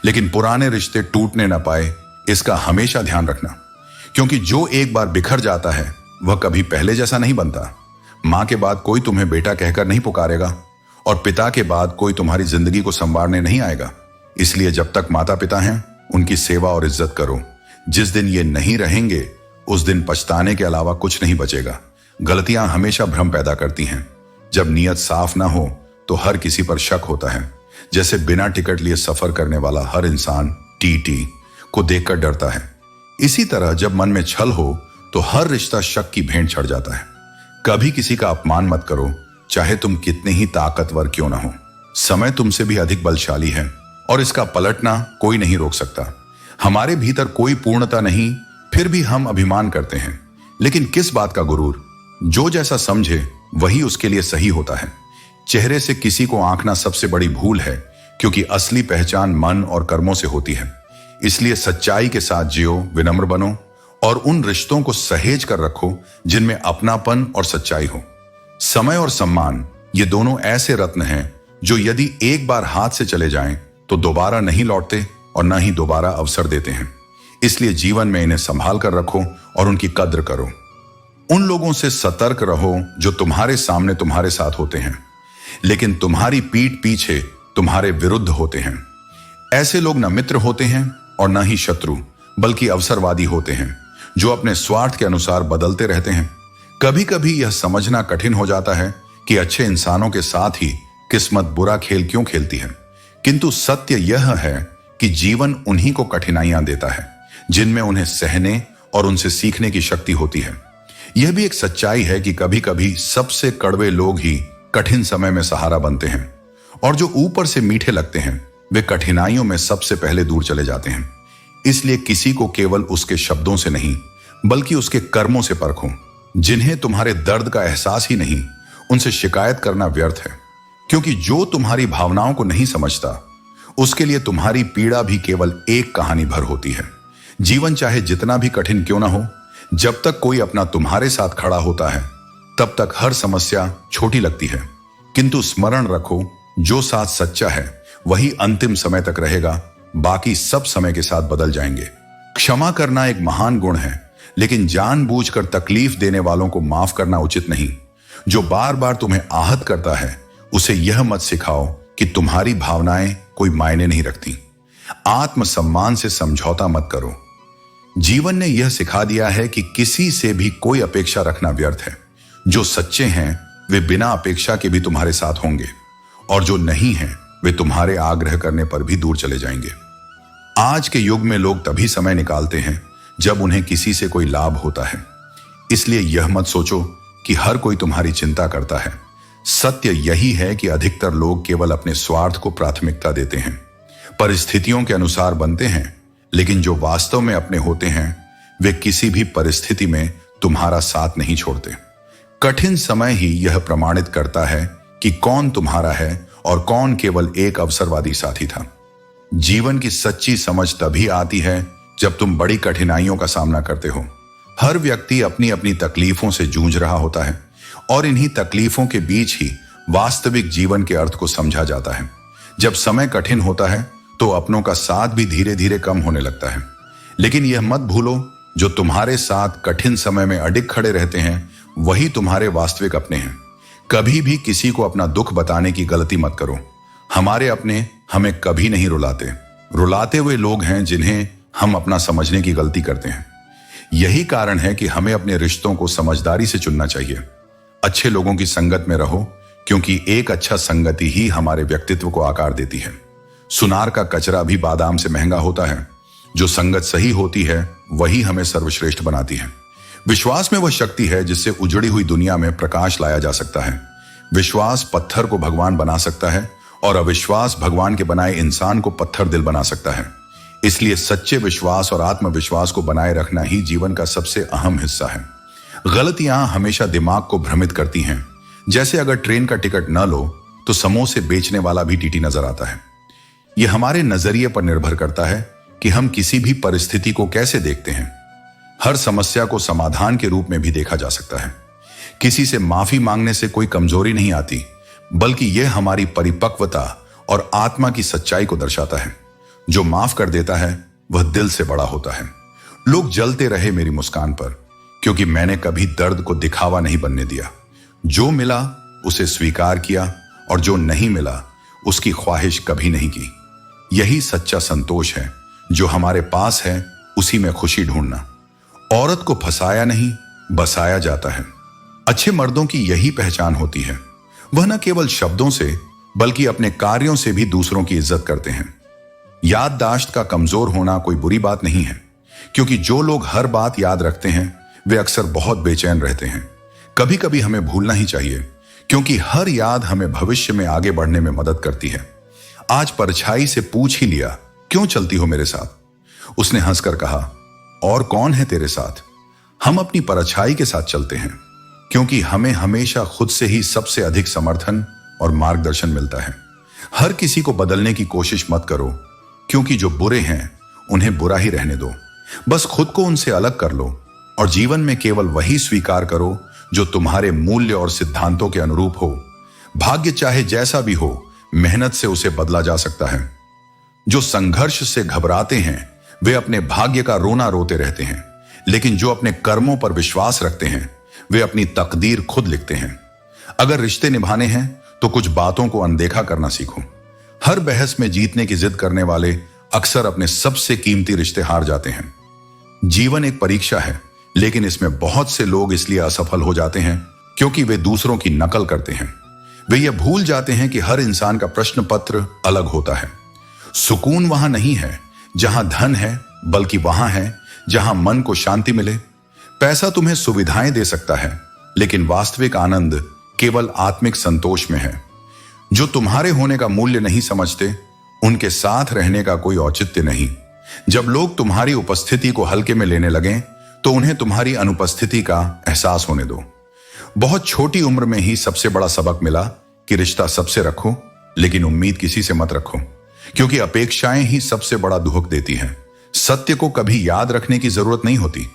लेकिन पुराने रिश्ते टूटने न पाए इसका हमेशा ध्यान रखना। क्योंकि जो एक बार बिखर जाता है वह कभी पहले जैसा नहीं बनता। माँ के बाद कोई तुम्हें बेटा कहकर नहीं पुकारेगा, और पिता के बाद कोई तुम्हारी जिंदगी को संवारने नहीं आएगा। इसलिए जब तक माता पिता हैं उनकी सेवा और इज्जत करो। जिस दिन ये नहीं रहेंगे उस दिन पछताने के अलावा कुछ नहीं बचेगा। गलतियां हमेशा भ्रम पैदा करती हैं। जब नीयत साफ ना हो तो हर किसी पर शक होता है। जैसे बिना टिकट लिए सफर करने वाला हर इंसान टीटी को देखकर डरता है, इसी तरह जब मन में छल हो तो हर रिश्ता शक की भेंट चढ़ जाता है। कभी किसी का अपमान मत करो, चाहे तुम कितने ही ताकतवर क्यों ना हो। समय तुमसे भी अधिक बलशाली है और इसका पलटना कोई नहीं रोक सकता। हमारे भीतर कोई पूर्णता नहीं, फिर भी हम अभिमान करते हैं। लेकिन किस बात का गुरूर? जो जैसा समझे वही उसके लिए सही होता है। चेहरे से किसी को आंकना सबसे बड़ी भूल है, क्योंकि असली पहचान मन और कर्मों से होती है। इसलिए सच्चाई के साथ जियो, विनम्र बनो और उन रिश्तों को सहेज कर रखो जिनमें अपनापन और सच्चाई हो। समय और सम्मान, ये दोनों ऐसे रत्न हैं जो यदि एक बार हाथ से चले जाएं तो दोबारा नहीं लौटते और न ही दोबारा अवसर देते हैं। इसलिए जीवन में इन्हें संभाल कर रखो और उनकी कद्र करो। उन लोगों से सतर्क रहो जो तुम्हारे सामने तुम्हारे साथ होते हैं, लेकिन तुम्हारी पीठ पीछे तुम्हारे विरुद्ध होते हैं। ऐसे लोग न मित्र होते हैं और न ही शत्रु, बल्कि अवसरवादी होते हैं जो अपने स्वार्थ के अनुसार बदलते रहते हैं। कभी कभी यह समझना कठिन हो जाता है कि अच्छे इंसानों के साथ ही किस्मत बुरा खेल क्यों खेलती है, किंतु सत्य यह है कि जीवन उन्हीं को कठिनाइयां देता है जिनमें उन्हें सहने और उनसे सीखने की शक्ति होती है। यह भी एक सच्चाई है कि कभी कभी सबसे कड़वे लोग ही कठिन समय में सहारा बनते हैं, और जो ऊपर से मीठे लगते हैं वे कठिनाइयों में सबसे पहले दूर चले जाते हैं। इसलिए किसी को केवल उसके शब्दों से नहीं, बल्कि उसके कर्मों से परखो। जिन्हें तुम्हारे दर्द का एहसास ही नहीं, उनसे शिकायत करना व्यर्थ है, क्योंकि जो तुम्हारी भावनाओं को नहीं समझता उसके लिए तुम्हारी पीड़ा भी केवल एक कहानी भर होती है। जीवन चाहे जितना भी कठिन क्यों ना हो, जब तक कोई अपना तुम्हारे साथ खड़ा होता है तब तक हर समस्या छोटी लगती है। किंतु स्मरण रखो, जो साथ सच्चा है वही अंतिम समय तक रहेगा, बाकी सब समय के साथ बदल जाएंगे। क्षमा करना एक महान गुण है, लेकिन जानबूझकर तकलीफ देने वालों को माफ करना उचित नहीं। जो बार बार तुम्हें आहत करता है उसे यह मत सिखाओ कि तुम्हारी भावनाएं कोई मायने नहीं रखती। आत्मसम्मान से समझौता मत करो। जीवन ने यह सिखा दिया है कि किसी से भी कोई अपेक्षा रखना व्यर्थ है। जो सच्चे हैं वे बिना अपेक्षा के भी तुम्हारे साथ होंगे, और जो नहीं हैं वे तुम्हारे आग्रह करने पर भी दूर चले जाएंगे। आज के युग में लोग तभी समय निकालते हैं जब उन्हें किसी से कोई लाभ होता है। इसलिए यह मत सोचो कि हर कोई तुम्हारी चिंता करता है। सत्य यही है कि अधिकतर लोग केवल अपने स्वार्थ को प्राथमिकता देते हैं, परिस्थितियों के अनुसार बनते हैं, लेकिन जो वास्तव में अपने होते हैं वे किसी भी परिस्थिति में तुम्हारा साथ नहीं छोड़ते। कठिन समय ही यह प्रमाणित करता है कि कौन तुम्हारा है और कौन केवल एक अवसरवादी साथी था। जीवन की सच्ची समझ तभी आती है जब तुम बड़ी कठिनाइयों का सामना करते हो। हर व्यक्ति अपनी अपनी तकलीफों से जूझ रहा होता है, और इन्हीं तकलीफों के बीच ही वास्तविक जीवन के अर्थ को समझा जाता है। जब समय कठिन होता है तो अपनों का साथ भी धीरे धीरे कम होने लगता है। लेकिन यह मत भूलो, जो तुम्हारे साथ कठिन समय में अडिग खड़े रहते हैं वही तुम्हारे वास्तविक अपने हैं। कभी भी किसी को अपना दुख बताने की गलती मत करो। हमारे अपने हमें कभी नहीं रुलाते। रुलाते हुए लोग हैं जिन्हें हम अपना समझने की गलती करते हैं। यही कारण है कि हमें अपने रिश्तों को समझदारी से चुनना चाहिए। अच्छे लोगों की संगत में रहो, क्योंकि एक अच्छा संगति ही हमारे व्यक्तित्व को आकार देती है। सुनार का कचरा भी बादाम से महंगा होता है। जो संगत सही होती है वही हमें सर्वश्रेष्ठ बनाती है। विश्वास में वह शक्ति है जिससे उजड़ी हुई दुनिया में प्रकाश लाया जा सकता है। विश्वास पत्थर को भगवान बना सकता है, और अविश्वास भगवान के बनाए इंसान को पत्थर दिल बना सकता है। इसलिए सच्चे विश्वास और आत्मविश्वास को बनाए रखना ही जीवन का सबसे अहम हिस्सा है। गलतियां हमेशा दिमाग को भ्रमित करती हैं। जैसे अगर ट्रेन का टिकट न लो तो समोसे बेचने वाला भी टीटी नजर आता है। यह हमारे नजरिए पर निर्भर करता है कि हम किसी भी परिस्थिति को कैसे देखते हैं। हर समस्या को समाधान के रूप में भी देखा जा सकता है। किसी से माफी मांगने से कोई कमजोरी नहीं आती, बल्कि यह हमारी परिपक्वता और आत्मा की सच्चाई को दर्शाता है। जो माफ कर देता है वह दिल से बड़ा होता है। लोग जलते रहे मेरी मुस्कान पर, क्योंकि मैंने कभी दर्द को दिखावा नहीं बनने दिया। जो मिला उसे स्वीकार किया, और जो नहीं मिला उसकी ख्वाहिश कभी नहीं की। यही सच्चा संतोष है। जो हमारे पास है उसी में खुशी ढूंढना। औरत को फंसाया नहीं, बसाया जाता है। अच्छे मर्दों की यही पहचान होती है। वह न केवल शब्दों से बल्कि अपने कार्यों से भी दूसरों की इज्जत करते हैं। याददाश्त का कमजोर होना कोई बुरी बात नहीं है, क्योंकि जो लोग हर बात याद रखते हैं वे अक्सर बहुत बेचैन रहते हैं। कभी कभी हमें भूलना ही चाहिए, क्योंकि हर याद हमें भविष्य में आगे बढ़ने में मदद करती है। आज परछाई से पूछ ही लिया, क्यों चलती हो मेरे साथ? उसने हंसकर कहा, और कौन है तेरे साथ? हम अपनी परछाई के साथ चलते हैं, क्योंकि हमें हमेशा खुद से ही सबसे अधिक समर्थन और मार्गदर्शन मिलता है। हर किसी को बदलने की कोशिश मत करो, क्योंकि जो बुरे हैं उन्हें बुरा ही रहने दो। बस खुद को उनसे अलग कर लो और जीवन में केवल वही स्वीकार करो जो तुम्हारे मूल्य और सिद्धांतों के अनुरूप हो। भाग्य चाहे जैसा भी हो, मेहनत से उसे बदला जा सकता है। जो संघर्ष से घबराते हैं वे अपने भाग्य का रोना रोते रहते हैं, लेकिन जो अपने कर्मों पर विश्वास रखते हैं वे अपनी तकदीर खुद लिखते हैं। अगर रिश्ते निभाने हैं तो कुछ बातों को अनदेखा करना सीखो। हर बहस में जीतने की जिद करने वाले अक्सर अपने सबसे कीमती रिश्ते हार जाते हैं। जीवन एक परीक्षा है, लेकिन इसमें बहुत से लोग इसलिए असफल हो जाते हैं क्योंकि वे दूसरों की नकल करते हैं। वे ये भूल जाते हैं कि हर इंसान का प्रश्न पत्र अलग होता है। सुकून वहां नहीं है जहां धन है, बल्कि वहां है जहां मन को शांति मिले। पैसा तुम्हें सुविधाएं दे सकता है, लेकिन वास्तविक आनंद केवल आत्मिक संतोष में है। जो तुम्हारे होने का मूल्य नहीं समझते उनके साथ रहने का कोई औचित्य नहीं। जब लोग तुम्हारी उपस्थिति को हल्के में लेने लगें तो उन्हें तुम्हारी अनुपस्थिति का एहसास होने दो। बहुत छोटी उम्र में ही सबसे बड़ा सबक मिला कि रिश्ता सबसे रखो, लेकिन उम्मीद किसी से मत रखो, क्योंकि अपेक्षाएं ही सबसे बड़ा दुख देती हैं। सत्य को कभी याद रखने की जरूरत नहीं होती,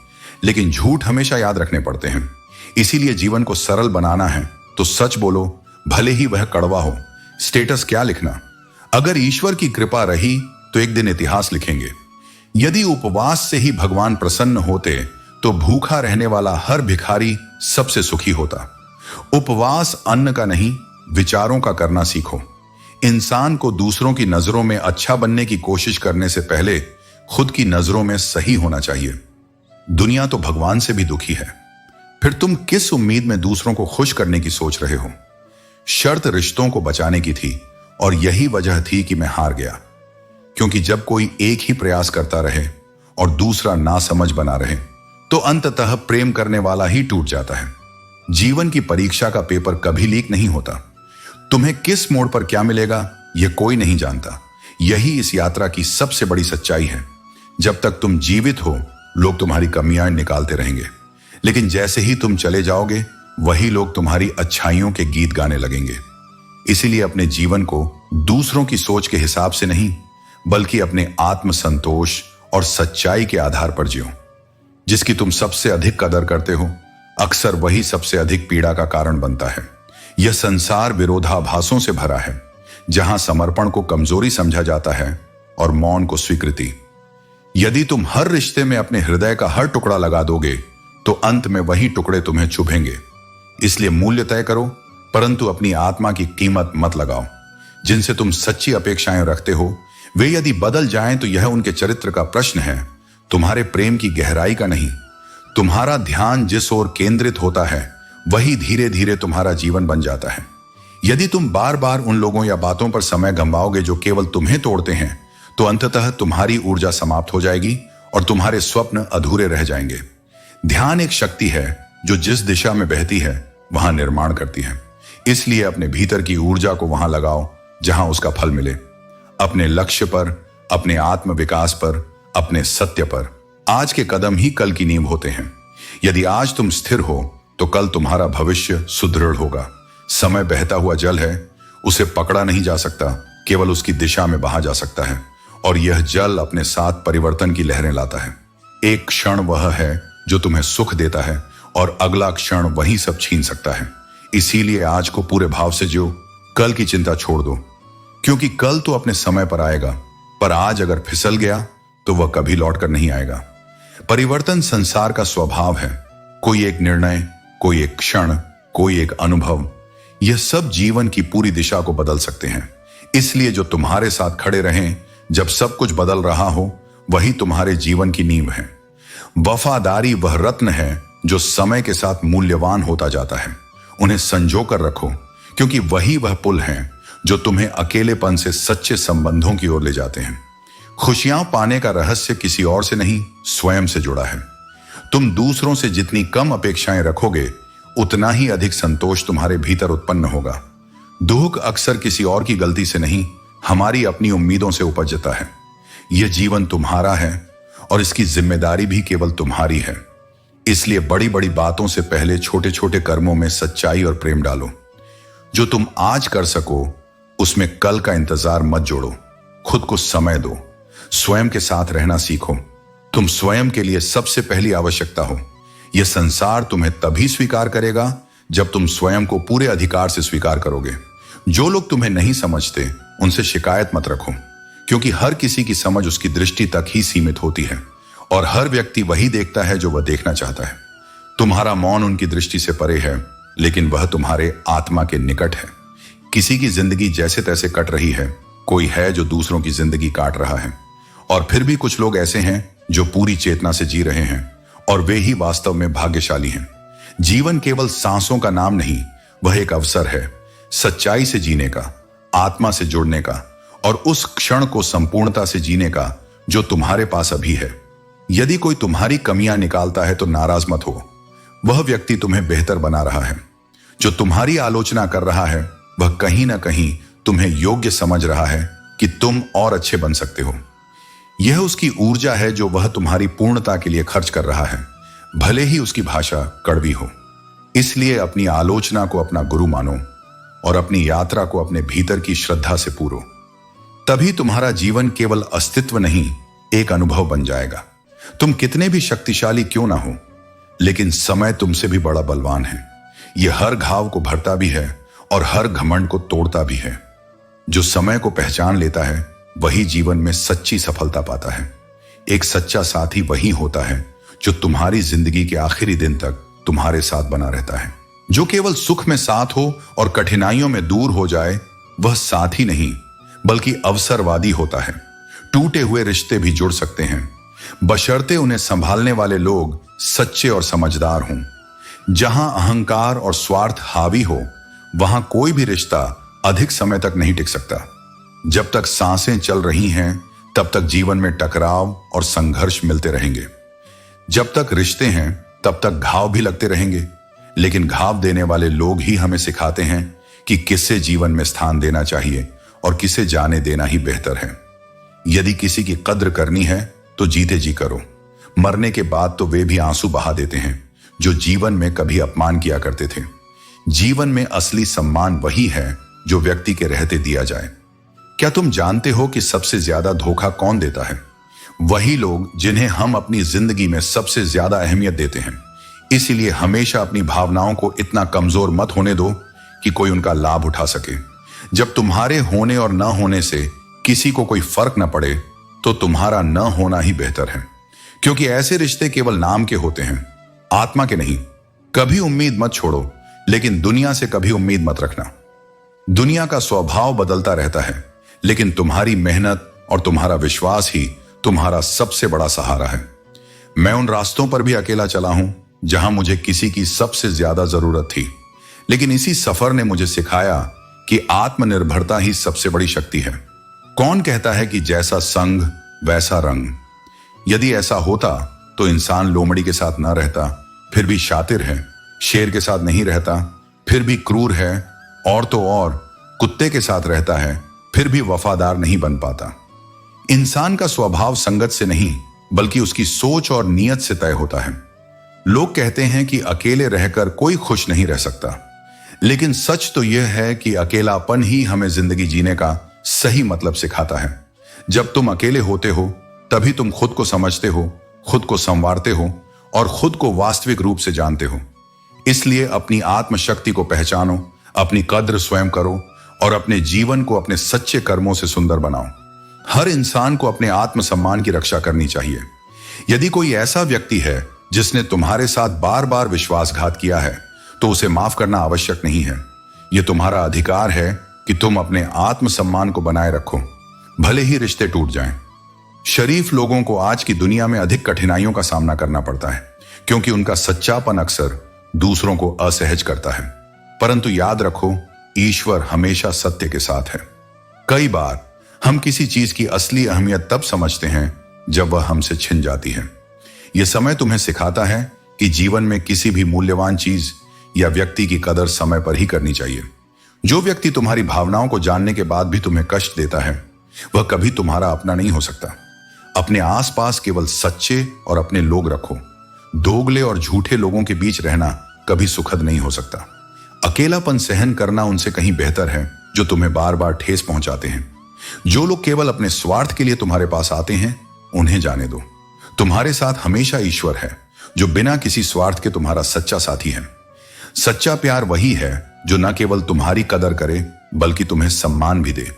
लेकिन झूठ हमेशा याद रखने पड़ते हैं। इसीलिए जीवन को सरल बनाना है तो सच बोलो, भले ही वह कड़वा हो। स्टेटस क्या लिखना? अगर ईश्वर की कृपा रही तो एक दिन इतिहास लिखेंगे। यदि उपवास से ही भगवान प्रसन्न होते तो भूखा रहने वाला हर भिखारी सबसे सुखी होता। उपवास अन्न का नहीं, विचारों का करना सीखो। इंसान को दूसरों की नजरों में अच्छा बनने की कोशिश करने से पहले खुद की नजरों में सही होना चाहिए। दुनिया तो भगवान से भी दुखी है, फिर तुम किस उम्मीद में दूसरों को खुश करने की सोच रहे हो? शर्त रिश्तों को बचाने की थी और यही वजह थी कि मैं हार गया, क्योंकि जब कोई एक ही प्रयास करता रहे और दूसरा नासमझ बना रहे तो अंततः प्रेम करने वाला ही टूट जाता है। जीवन की परीक्षा का पेपर कभी लीक नहीं होता। तुम्हें किस मोड़ पर क्या मिलेगा यह कोई नहीं जानता। यही इस यात्रा की सबसे बड़ी सच्चाई है। जब तक तुम जीवित हो लोग तुम्हारी कमियां निकालते रहेंगे, लेकिन जैसे ही तुम चले जाओगे वही लोग तुम्हारी अच्छाइयों के गीत गाने लगेंगे। इसीलिए अपने जीवन को दूसरों की सोच के हिसाब से नहीं, बल्कि अपने आत्म संतोष और सच्चाई के आधार पर जियो। जिसकी तुम सबसे अधिक कदर करते हो अक्सर वही सबसे अधिक पीड़ा का कारण बनता है। यह संसार विरोधाभासों से भरा है, जहां समर्पण को कमजोरी समझा जाता है और मौन को स्वीकृति। यदि तुम हर रिश्ते में अपने हृदय का हर टुकड़ा लगा दोगे तो अंत में वही टुकड़े तुम्हें चुभेंगे। इसलिए मूल्य तय करो, परंतु अपनी आत्मा की कीमत मत लगाओ। जिनसे तुम सच्ची अपेक्षाएं रखते हो वे यदि बदल जाएं तो यह उनके चरित्र का प्रश्न है, तुम्हारे प्रेम की गहराई का नहीं। तुम्हारा ध्यान जिस ओर केंद्रित होता है वही धीरे धीरे तुम्हारा जीवन बन जाता है। यदि तुम बार बार उन लोगों या बातों पर समय गंवाओगे जो केवल तुम्हें तोड़ते हैं तो अंततः तुम्हारी ऊर्जा समाप्त हो जाएगी और तुम्हारे स्वप्न अधूरे रह जाएंगे। ध्यान एक शक्ति है जो जिस दिशा में बहती है वहां निर्माण करती है। इसलिए अपने भीतर की ऊर्जा को वहां लगाओ जहां उसका फल मिले। अपने लक्ष्य पर, अपने आत्म विकास पर, अपने सत्य पर। आज के कदम ही कल की नींव होते हैं। यदि आज तुम स्थिर हो तो कल तुम्हारा भविष्य सुदृढ़ होगा। समय बहता हुआ जल है, उसे पकड़ा नहीं जा सकता, केवल उसकी दिशा में बहा जा सकता है, और यह जल अपने साथ परिवर्तन की लहरें लाता है। एक क्षण वह है जो तुम्हें सुख देता है और अगला क्षण वही सब छीन सकता है। इसीलिए आज को पूरे भाव से जियो, कल की चिंता छोड़ दो, क्योंकि कल तो अपने समय पर आएगा, पर आज अगर फिसल गया तो वह कभी लौट कर नहीं आएगा। परिवर्तन संसार का स्वभाव है। कोई एक निर्णय, कोई एक क्षण, कोई एक अनुभव, यह सब जीवन की पूरी दिशा को बदल सकते हैं। इसलिए जो तुम्हारे साथ खड़े रहें जब सब कुछ बदल रहा हो वही तुम्हारे जीवन की नींव है। वफादारी वह रत्न है जो समय के साथ मूल्यवान होता जाता है। उन्हें संजो कर रखो, क्योंकि वही वह पुल है जो तुम्हें अकेलेपन से सच्चे संबंधों की ओर ले जाते हैं। खुशियां पाने का रहस्य किसी और से नहीं, स्वयं से जुड़ा है। तुम दूसरों से जितनी कम अपेक्षाएं रखोगे उतना ही अधिक संतोष तुम्हारे भीतर उत्पन्न होगा। दुख अक्सर किसी और की गलती से नहीं, हमारी अपनी उम्मीदों से उपजता है। यह जीवन तुम्हारा है और इसकी जिम्मेदारी भी केवल तुम्हारी है। इसलिए बड़ी बड़ी बातों से पहले छोटे छोटे कर्मों में सच्चाई और प्रेम डालो। जो तुम आज कर सको उसमें कल का इंतजार मत जोड़ो। खुद को समय दो, स्वयं के साथ रहना सीखो। तुम स्वयं के लिए सबसे पहली आवश्यकता हो। यह संसार तुम्हें तभी स्वीकार करेगा जब तुम स्वयं को पूरे अधिकार से स्वीकार करोगे। जो लोग तुम्हें नहीं समझते उनसे शिकायत मत रखो, क्योंकि हर किसी की समझ उसकी दृष्टि तक ही सीमित होती है और हर व्यक्ति वही देखता है जो वह देखना चाहता है। तुम्हारा मौन उनकी दृष्टि से परे है, लेकिन वह तुम्हारे आत्मा के निकट है। किसी की जिंदगी जैसे तैसे कट रही है, कोई है जो दूसरों की जिंदगी काट रहा है, और फिर भी कुछ लोग ऐसे हैं जो पूरी चेतना से जी रहे हैं, और वे ही वास्तव में भाग्यशाली हैं। जीवन केवल सांसों का नाम नहीं, वह एक अवसर है सच्चाई से जीने का, आत्मा से जुड़ने का और उस क्षण को संपूर्णता से जीने का जो तुम्हारे पास अभी है। यदि कोई तुम्हारी कमियां निकालता है तो नाराज मत हो। वह व्यक्ति तुम्हें बेहतर बना रहा है। जो तुम्हारी आलोचना कर रहा है वह कहीं ना कहीं तुम्हें योग्य समझ रहा है कि तुम और अच्छे बन सकते हो। यह उसकी ऊर्जा है जो वह तुम्हारी पूर्णता के लिए खर्च कर रहा है, भले ही उसकी भाषा कड़वी हो। इसलिए अपनी आलोचना को अपना गुरु मानो और अपनी यात्रा को अपने भीतर की श्रद्धा से पूरो। तभी तुम्हारा जीवन केवल अस्तित्व नहीं, एक अनुभव बन जाएगा। तुम कितने भी शक्तिशाली क्यों ना हो, लेकिन समय तुमसे भी बड़ा बलवान है। यह हर घाव को भरता भी है और हर घमंड को तोड़ता भी है। जो समय को पहचान लेता है वही जीवन में सच्ची सफलता पाता है। एक सच्चा साथी वही होता है जो तुम्हारी जिंदगी के आखिरी दिन तक तुम्हारे साथ बना रहता है। जो केवल सुख में साथ हो और कठिनाइयों में दूर हो जाए, वह साथी नहीं बल्कि अवसरवादी होता है। टूटे हुए रिश्ते भी जुड़ सकते हैं, बशर्ते उन्हें संभालने वाले लोग सच्चे और समझदार हों। जहां अहंकार और स्वार्थ हावी हो, वहां कोई भी रिश्ता अधिक समय तक नहीं टिक सकता। जब तक सांसें चल रही हैं, तब तक जीवन में टकराव और संघर्ष मिलते रहेंगे। जब तक रिश्ते हैं, तब तक घाव भी लगते रहेंगे, लेकिन घाव देने वाले लोग ही हमें सिखाते हैं कि किसे जीवन में स्थान देना चाहिए और किसे जाने देना ही बेहतर है। यदि किसी की कद्र करनी है तो जीते जी करो। मरने के बाद तो वे भी आंसू बहा देते हैं जो जीवन में कभी अपमान किया करते थे। जीवन में असली सम्मान वही है जो व्यक्ति के रहते दिया जाए। क्या तुम जानते हो कि सबसे ज्यादा धोखा कौन देता है? वही लोग जिन्हें हम अपनी जिंदगी में सबसे ज्यादा अहमियत देते हैं। इसीलिए हमेशा अपनी भावनाओं को इतना कमजोर मत होने दो कि कोई उनका लाभ उठा सके। जब तुम्हारे होने और न होने से किसी को कोई फर्क न पड़े, तो तुम्हारा न होना ही बेहतर है, क्योंकि ऐसे रिश्ते केवल नाम के होते हैं, आत्मा के नहीं। कभी उम्मीद मत छोड़ो, लेकिन दुनिया से कभी उम्मीद मत रखना। दुनिया का स्वभाव बदलता रहता है, लेकिन तुम्हारी मेहनत और तुम्हारा विश्वास ही तुम्हारा सबसे बड़ा सहारा है। मैं उन रास्तों पर भी अकेला चला हूं जहां मुझे किसी की सबसे ज्यादा जरूरत थी, लेकिन इसी सफर ने मुझे सिखाया कि आत्मनिर्भरता ही सबसे बड़ी शक्ति है। कौन कहता है कि जैसा संग वैसा रंग? यदि ऐसा होता तो इंसान लोमड़ी के साथ ना रहता, फिर भी शातिर है, शेर के साथ नहीं रहता, फिर भी क्रूर है, और तो और कुत्ते के साथ रहता है, फिर भी वफादार नहीं बन पाता। इंसान का स्वभाव संगत से नहीं बल्कि उसकी सोच और नीयत से तय होता है। लोग कहते हैं कि अकेले रहकर कोई खुश नहीं रह सकता, लेकिन सच तो यह है कि अकेलापन ही हमें जिंदगी जीने का सही मतलब सिखाता है। जब तुम अकेले होते हो तभी तुम खुद को समझते हो, खुद को संवारते हो और खुद को वास्तविक रूप से जानते हो। इसलिए अपनी आत्मशक्ति को पहचानो, अपनी कद्र स्वयं करो और अपने जीवन को अपने सच्चे कर्मों से सुंदर बनाओ। हर इंसान को अपने आत्मसम्मान की रक्षा करनी चाहिए। यदि कोई ऐसा व्यक्ति है जिसने तुम्हारे साथ बार बार विश्वासघात किया है, तो उसे माफ करना आवश्यक नहीं है। यह तुम्हारा अधिकार है कि तुम अपने आत्मसम्मान को बनाए रखो, भले ही रिश्ते टूट जाएं। शरीफ लोगों को आज की दुनिया में अधिक कठिनाइयों का सामना करना पड़ता है, क्योंकि उनका सच्चापन अक्सर दूसरों को असहज करता है। परंतु याद रखो, ईश्वर हमेशा सत्य के साथ है। कई बार हम किसी चीज की असली अहमियत तब समझते हैं जब वह हमसे छिन जाती है। यह समय तुम्हें सिखाता है कि जीवन में किसी भी मूल्यवान चीज या व्यक्ति की कदर समय पर ही करनी चाहिए। जो व्यक्ति तुम्हारी भावनाओं को जानने के बाद भी तुम्हें कष्ट देता है, वह कभी तुम्हारा अपना नहीं हो सकता। अपने आसपास केवल सच्चे और अपने लोग रखो। दोगले और झूठे लोगों के बीच रहना कभी सुखद नहीं हो सकता। अकेलापन सहन करना उनसे कहीं बेहतर है जो तुम्हें बार बार ठेस पहुंचाते हैं। जो लोग केवल अपने स्वार्थ के लिए तुम्हारे पास आते हैं, उन्हें जाने दो। तुम्हारे साथ हमेशा ईश्वर है जो बिना किसी स्वार्थ के तुम्हारा सच्चा साथी है। सच्चा प्यार वही है जो न केवल तुम्हारी कदर करे बल्कि तुम्हें सम्मान भी दे।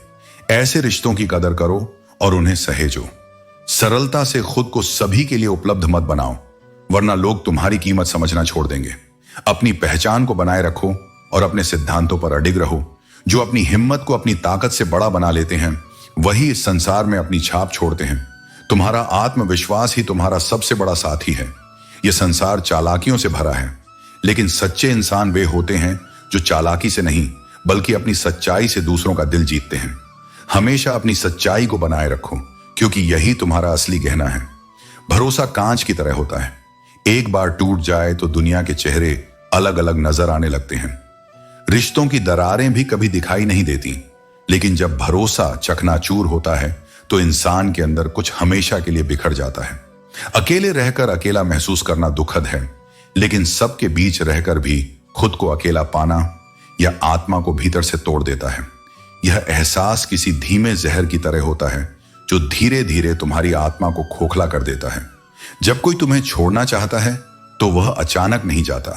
ऐसे रिश्तों की कदर करो और उन्हें सहेजो। सरलता से खुद को सभी के लिए उपलब्ध मत बनाओ, वरना लोग तुम्हारी कीमत समझना छोड़ देंगे। अपनी पहचान को बनाए रखो और अपने सिद्धांतों पर अडिग रहो। जो अपनी हिम्मत को अपनी ताकत से बड़ा बना लेते हैं, वही इस संसार में अपनी छाप छोड़ते हैं। तुम्हारा आत्मविश्वास ही तुम्हारा सबसे बड़ा साथी है। यह संसार चालाकियों से भरा है, लेकिन सच्चे इंसान वे होते हैं जो चालाकी से नहीं बल्कि अपनी सच्चाई से दूसरों का दिल जीतते हैं। हमेशा अपनी सच्चाई को बनाए रखो, क्योंकि यही तुम्हारा असली गहना है। भरोसा कांच की तरह होता है, एक बार टूट जाए तो दुनिया के चेहरे अलग अलग नजर आने लगते हैं। रिश्तों की दरारें भी कभी दिखाई नहीं देती, लेकिन जब भरोसा चकनाचूर होता है तो इंसान के अंदर कुछ हमेशा के लिए बिखर जाता है। अकेले रहकर अकेला महसूस करना दुखद है, लेकिन सबके बीच रहकर भी खुद को अकेला पाना या आत्मा को भीतर से तोड़ देता है। यह एहसास किसी धीमे जहर की तरह होता है जो धीरे धीरे तुम्हारी आत्मा को खोखला कर देता है। जब कोई तुम्हें छोड़ना चाहता है तो वह अचानक नहीं जाता।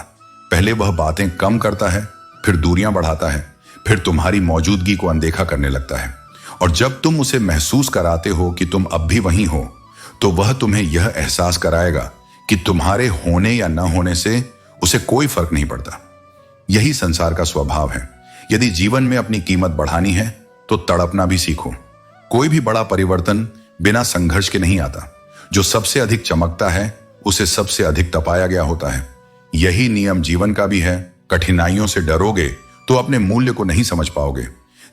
पहले वह बातें कम करता है, फिर दूरियां बढ़ाता है, फिर तुम्हारी मौजूदगी को अनदेखा करने लगता है। और जब तुम उसे महसूस कराते हो कि तुम अब भी वहीं हो, तो वह तुम्हें यह एहसास कराएगा कि तुम्हारे होने या न होने से उसे कोई फर्क नहीं पड़ता। यही संसार का स्वभाव है। यदि जीवन में अपनी कीमत बढ़ानी है तो तड़पना भी सीखो। कोई भी बड़ा परिवर्तन बिना संघर्ष के नहीं आता। जो सबसे अधिक चमकता है उसे सबसे अधिक तपाया गया होता है। यही नियम जीवन का भी है। कठिनाइयों से डरोगे तो अपने मूल्य को नहीं समझ पाओगे।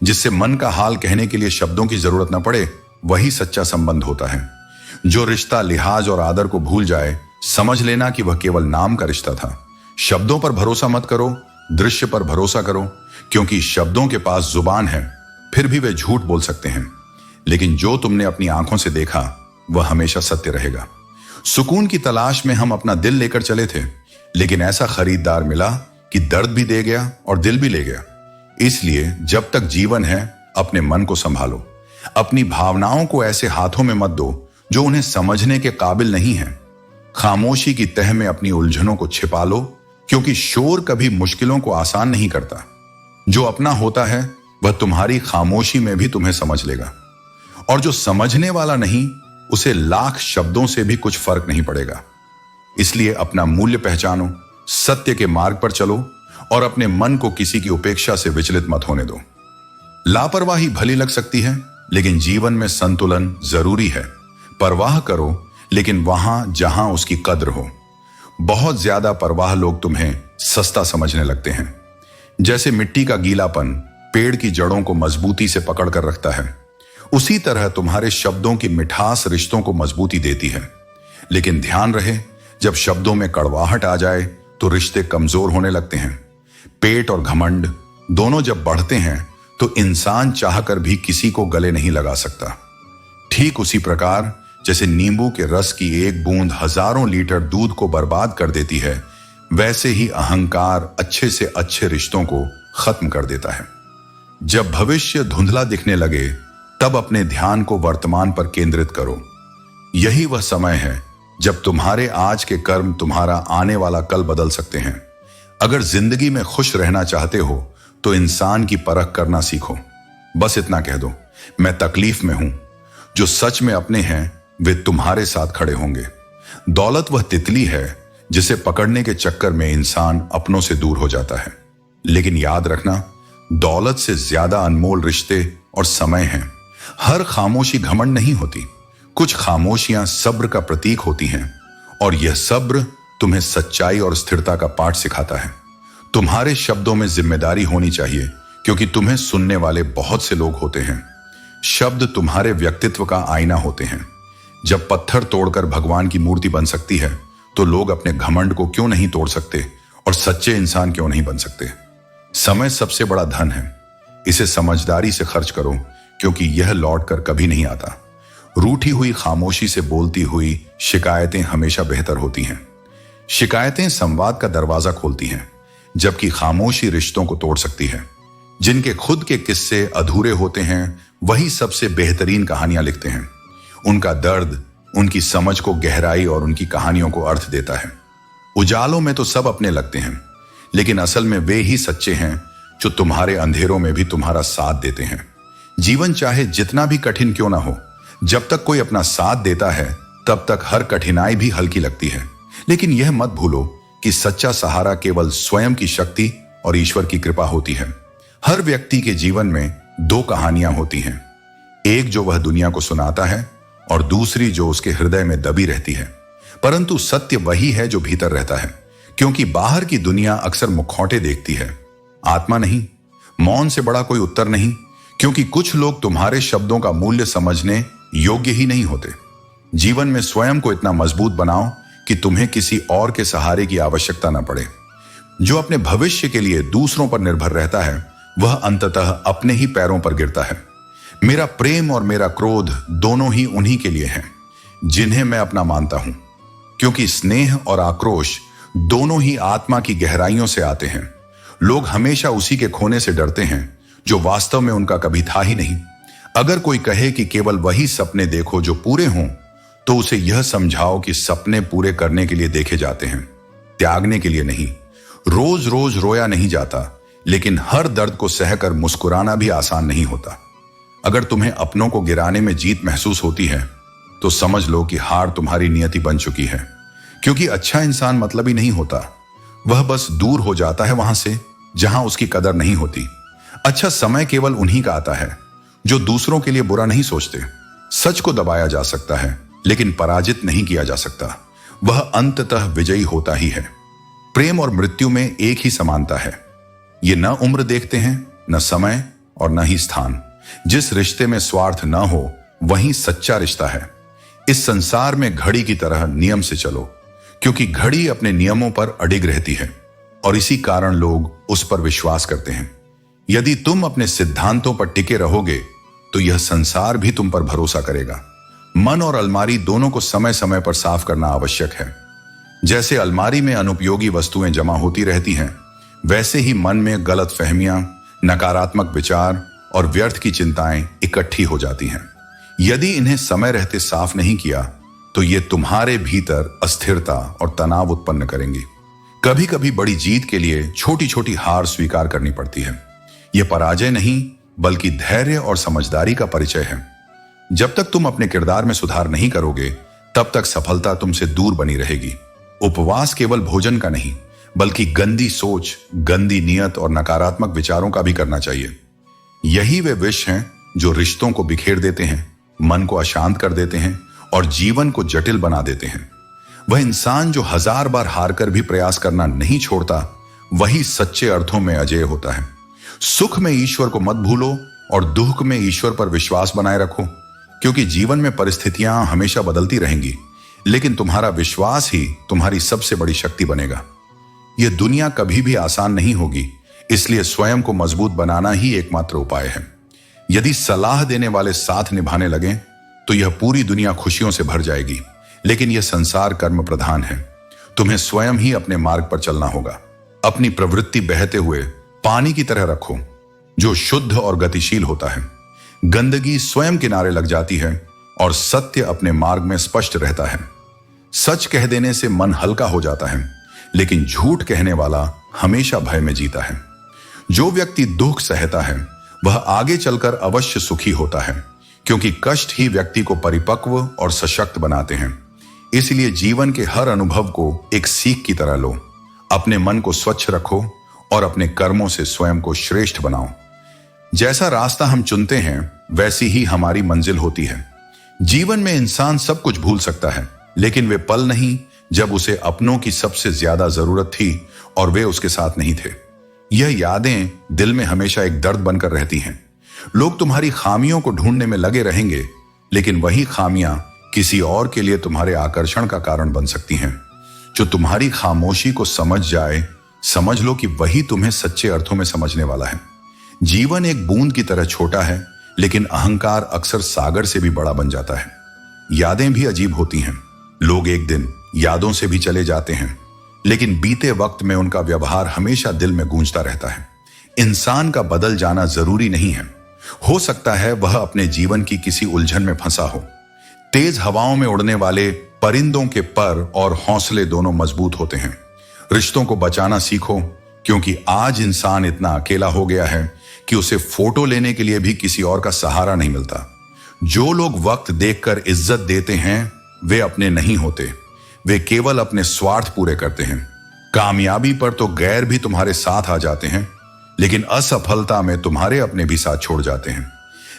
जिससे मन का हाल कहने के लिए शब्दों की जरूरत न पड़े, वही सच्चा संबंध होता है। जो रिश्ता लिहाज और आदर को भूल जाए, समझ लेना कि वह केवल नाम का रिश्ता था। शब्दों पर भरोसा मत करो, दृश्य पर भरोसा करो, क्योंकि शब्दों के पास जुबान है, फिर भी वे झूठ बोल सकते हैं। लेकिन जो तुमने अपनी आंखों से देखा वह हमेशा सत्य रहेगा। सुकून की तलाश में हम अपना दिल लेकर चले थे, लेकिन ऐसा खरीदार मिला कि दर्द भी दे गया और दिल भी ले गया। इसलिए जब तक जीवन है अपने मन को संभालो। अपनी भावनाओं को ऐसे हाथों में मत दो जो उन्हें समझने के काबिल नहीं है। खामोशी की तह में अपनी उलझनों को छिपा लो, क्योंकि शोर कभी मुश्किलों को आसान नहीं करता। जो अपना होता है वह तुम्हारी खामोशी में भी तुम्हें समझ लेगा, और जो समझने वाला नहीं उसे लाख शब्दों से भी कुछ फर्क नहीं पड़ेगा। इसलिए अपना मूल्य पहचानो, सत्य के मार्ग पर चलो और अपने मन को किसी की उपेक्षा से विचलित मत होने दो। लापरवाही भली लग सकती है, लेकिन जीवन में संतुलन जरूरी है। परवाह करो, लेकिन वहां जहां उसकी कद्र हो। बहुत ज्यादा परवाह लोग तुम्हें सस्ता समझने लगते हैं। जैसे मिट्टी का गीलापन पेड़ की जड़ों को मजबूती से पकड़ कर रखता है, उसी तरह तुम्हारे शब्दों की मिठास रिश्तों को मजबूती देती है। लेकिन ध्यान रहे, जब शब्दों में कड़वाहट आ जाए तो रिश्ते कमजोर होने लगते हैं। पेट और घमंड दोनों जब बढ़ते हैं तो इंसान चाहकर भी किसी को गले नहीं लगा सकता। ठीक उसी प्रकार जैसे नींबू के रस की एक बूंद हजारों लीटर दूध को बर्बाद कर देती है, वैसे ही अहंकार अच्छे से अच्छे रिश्तों को खत्म कर देता है। जब भविष्य धुंधला दिखने लगे, तब अपने ध्यान को वर्तमान पर केंद्रित करो। यही वह समय है जब तुम्हारे आज के कर्म तुम्हारा आने वाला कल बदल सकते हैं। अगर जिंदगी में खुश रहना चाहते हो तो इंसान की परख करना सीखो। बस इतना कह दो, मैं तकलीफ में हूं। जो सच में अपने हैं वे तुम्हारे साथ खड़े होंगे। दौलत वह तितली है जिसे पकड़ने के चक्कर में इंसान अपनों से दूर हो जाता है। लेकिन याद रखना, दौलत से ज्यादा अनमोल रिश्ते और समय हैं। हर खामोशी घमंड नहीं होती। कुछ खामोशियां सब्र का प्रतीक होती हैं, और यह सब्र तुम्हें सच्चाई और स्थिरता का पाठ सिखाता है। तुम्हारे शब्दों में जिम्मेदारी होनी चाहिए, क्योंकि तुम्हें सुनने वाले बहुत से लोग होते हैं। शब्द तुम्हारे व्यक्तित्व का आईना होते हैं। जब पत्थर तोड़कर भगवान की मूर्ति बन सकती है, तो लोग अपने घमंड को क्यों नहीं तोड़ सकते और सच्चे इंसान क्यों नहीं बन सकते? समय सबसे बड़ा धन है। इसे समझदारी से खर्च करो, क्योंकि यह लौट कर कभी नहीं आता। रूठी हुई खामोशी से बोलती हुई शिकायतें हमेशा बेहतर होती हैं। शिकायतें संवाद का दरवाजा खोलती हैं, जबकि खामोशी रिश्तों को तोड़ सकती है। जिनके खुद के किस्से अधूरे होते हैं वही सबसे बेहतरीन कहानियां लिखते हैं। उनका दर्द उनकी समझ को गहराई और उनकी कहानियों को अर्थ देता है। उजालों में तो सब अपने लगते हैं, लेकिन असल में वे ही सच्चे हैं जो तुम्हारे अंधेरों में भी तुम्हारा साथ देते हैं। जीवन चाहे जितना भी कठिन क्यों ना हो, जब तक कोई अपना साथ देता है तब तक हर कठिनाई भी हल्की लगती है। लेकिन यह मत भूलो कि सच्चा सहारा केवल स्वयं की शक्ति और ईश्वर की कृपा होती है। हर व्यक्ति के जीवन में दो कहानियां होती हैं, एक जो वह दुनिया को सुनाता है और दूसरी जो उसके हृदय में दबी रहती है। परंतु सत्य वही है जो भीतर रहता है, क्योंकि बाहर की दुनिया अक्सर मुखौटे देखती है, आत्मा नहीं। मौन से बड़ा कोई उत्तर नहीं, क्योंकि कुछ लोग तुम्हारे शब्दों का मूल्य समझने योग्य ही नहीं होते। जीवन में स्वयं को इतना मजबूत बनाओ कि तुम्हें किसी और के सहारे की आवश्यकता न पड़े। जो अपने भविष्य के लिए दूसरों पर निर्भर रहता है वह अंततः अपने ही पैरों पर गिरता है। मेरा प्रेम और मेरा क्रोध दोनों ही उन्हीं के लिए हैं जिन्हें मैं अपना मानता हूं, क्योंकि स्नेह और आक्रोश दोनों ही आत्मा की गहराइयों से आते हैं। लोग हमेशा उसी के खोने से डरते हैं जो वास्तव में उनका कभी था ही नहीं। अगर कोई कहे कि केवल वही सपने देखो जो पूरे हों, तो उसे यह समझाओ कि सपने पूरे करने के लिए देखे जाते हैं, त्यागने के लिए नहीं। रोज रोज रोया नहीं जाता, लेकिन हर दर्द को सहकर मुस्कुराना भी आसान नहीं होता। अगर तुम्हें अपनों को गिराने में जीत महसूस होती है तो समझ लो कि हार तुम्हारी नियति बन चुकी है, क्योंकि अच्छा इंसान मतलबी नहीं होता, वह बस दूर हो जाता है वहां से जहां उसकी कदर नहीं होती। अच्छा समय केवल उन्हीं का आता है जो दूसरों के लिए बुरा नहीं सोचते। सच को दबाया जा सकता है, लेकिन पराजित नहीं किया जा सकता। वह अंततः विजयी होता ही है। प्रेम और मृत्यु में एक ही समानता है, ये न उम्र देखते हैं, न समय और न ही स्थान। जिस रिश्ते में स्वार्थ न हो वही सच्चा रिश्ता है। इस संसार में घड़ी की तरह नियम से चलो, क्योंकि घड़ी अपने नियमों पर अडिग रहती है और इसी कारण लोग उस पर विश्वास करते हैं। यदि तुम अपने सिद्धांतों पर टिके रहोगे तो यह संसार भी तुम पर भरोसा करेगा। मन और अलमारी दोनों को समय समय पर साफ करना आवश्यक है। जैसे अलमारी में अनुपयोगी वस्तुएं जमा होती रहती हैं, वैसे ही मन में गलत फहमियां, नकारात्मक विचार और व्यर्थ की चिंताएं इकट्ठी हो जाती हैं। यदि इन्हें समय रहते साफ नहीं किया तो ये तुम्हारे भीतर अस्थिरता और तनाव उत्पन्न करेंगी। कभी कभी बड़ी जीत के लिए छोटी छोटी हार स्वीकार करनी पड़ती है। यह पराजय नहीं बल्कि धैर्य और समझदारी का परिचय है। जब तक तुम अपने किरदार में सुधार नहीं करोगे तब तक सफलता तुमसे दूर बनी रहेगी। उपवास केवल भोजन का नहीं बल्कि गंदी सोच, गंदी नियत और नकारात्मक विचारों का भी करना चाहिए। यही वे विष हैं जो रिश्तों को बिखेर देते हैं, मन को अशांत कर देते हैं और जीवन को जटिल बना देते हैं। वह इंसान जो 1000 बार हार कर भी प्रयास करना नहीं छोड़ता, वही सच्चे अर्थों में अजेय होता है। सुख में ईश्वर को मत भूलो और दुख में ईश्वर पर विश्वास बनाए रखो, क्योंकि जीवन में परिस्थितियां हमेशा बदलती रहेंगी, लेकिन तुम्हारा विश्वास ही तुम्हारी सबसे बड़ी शक्ति बनेगा। यह दुनिया कभी भी आसान नहीं होगी, इसलिए स्वयं को मजबूत बनाना ही एकमात्र उपाय है। यदि सलाह देने वाले साथ निभाने लगें तो यह पूरी दुनिया खुशियों से भर जाएगी, लेकिन यह संसार कर्म प्रधान है। तुम्हें स्वयं ही अपने मार्ग पर चलना होगा। अपनी प्रवृत्ति बहते हुए पानी की तरह रखो जो शुद्ध और गतिशील होता है। गंदगी स्वयं किनारे लग जाती है और सत्य अपने मार्ग में स्पष्ट रहता है। सच कह देने से मन हल्का हो जाता है, लेकिन झूठ कहने वाला हमेशा भय में जीता है। जो व्यक्ति दुख सहता है वह आगे चलकर अवश्य सुखी होता है, क्योंकि कष्ट ही व्यक्ति को परिपक्व और सशक्त बनाते हैं। इसलिए जीवन के हर अनुभव को एक सीख की तरह लो। अपने मन को स्वच्छ रखो और अपने कर्मों से स्वयं को श्रेष्ठ बनाओ। जैसा रास्ता हम चुनते हैं वैसी ही हमारी मंजिल होती है। जीवन में इंसान सब कुछ भूल सकता है, लेकिन वे पल नहीं जब उसे अपनों की सबसे ज्यादा जरूरत थी और वे उसके साथ नहीं थे। यह यादें दिल में हमेशा एक दर्द बनकर रहती हैं। लोग तुम्हारी खामियों को ढूंढने में लगे रहेंगे, लेकिन वही खामियां किसी और के लिए तुम्हारे आकर्षण का कारण बन सकती हैं। जो तुम्हारी खामोशी को समझ जाए समझ लो कि वही तुम्हें सच्चे अर्थों में समझने वाला है। जीवन एक बूंद की तरह छोटा है, लेकिन अहंकार अक्सर सागर से भी बड़ा बन जाता है। यादें भी अजीब होती हैं। लोग एक दिन यादों से भी चले जाते हैं, लेकिन बीते वक्त में उनका व्यवहार हमेशा दिल में गूंजता रहता है। इंसान का बदल जाना जरूरी नहीं है। हो सकता है वह अपने जीवन की किसी उलझन में फंसा हो। तेज हवाओं में उड़ने वाले परिंदों के पर और हौसले दोनों मजबूत होते हैं। रिश्तों को बचाना सीखो, क्योंकि आज इंसान इतना अकेला हो गया है कि उसे फोटो लेने के लिए भी किसी और का सहारा नहीं मिलता। जो लोग वक्त देखकर इज्जत देते हैं वे अपने नहीं होते, वे केवल अपने स्वार्थ पूरे करते हैं। कामयाबी पर तो गैर भी तुम्हारे साथ आ जाते हैं, लेकिन असफलता में तुम्हारे अपने भी साथ छोड़ जाते हैं।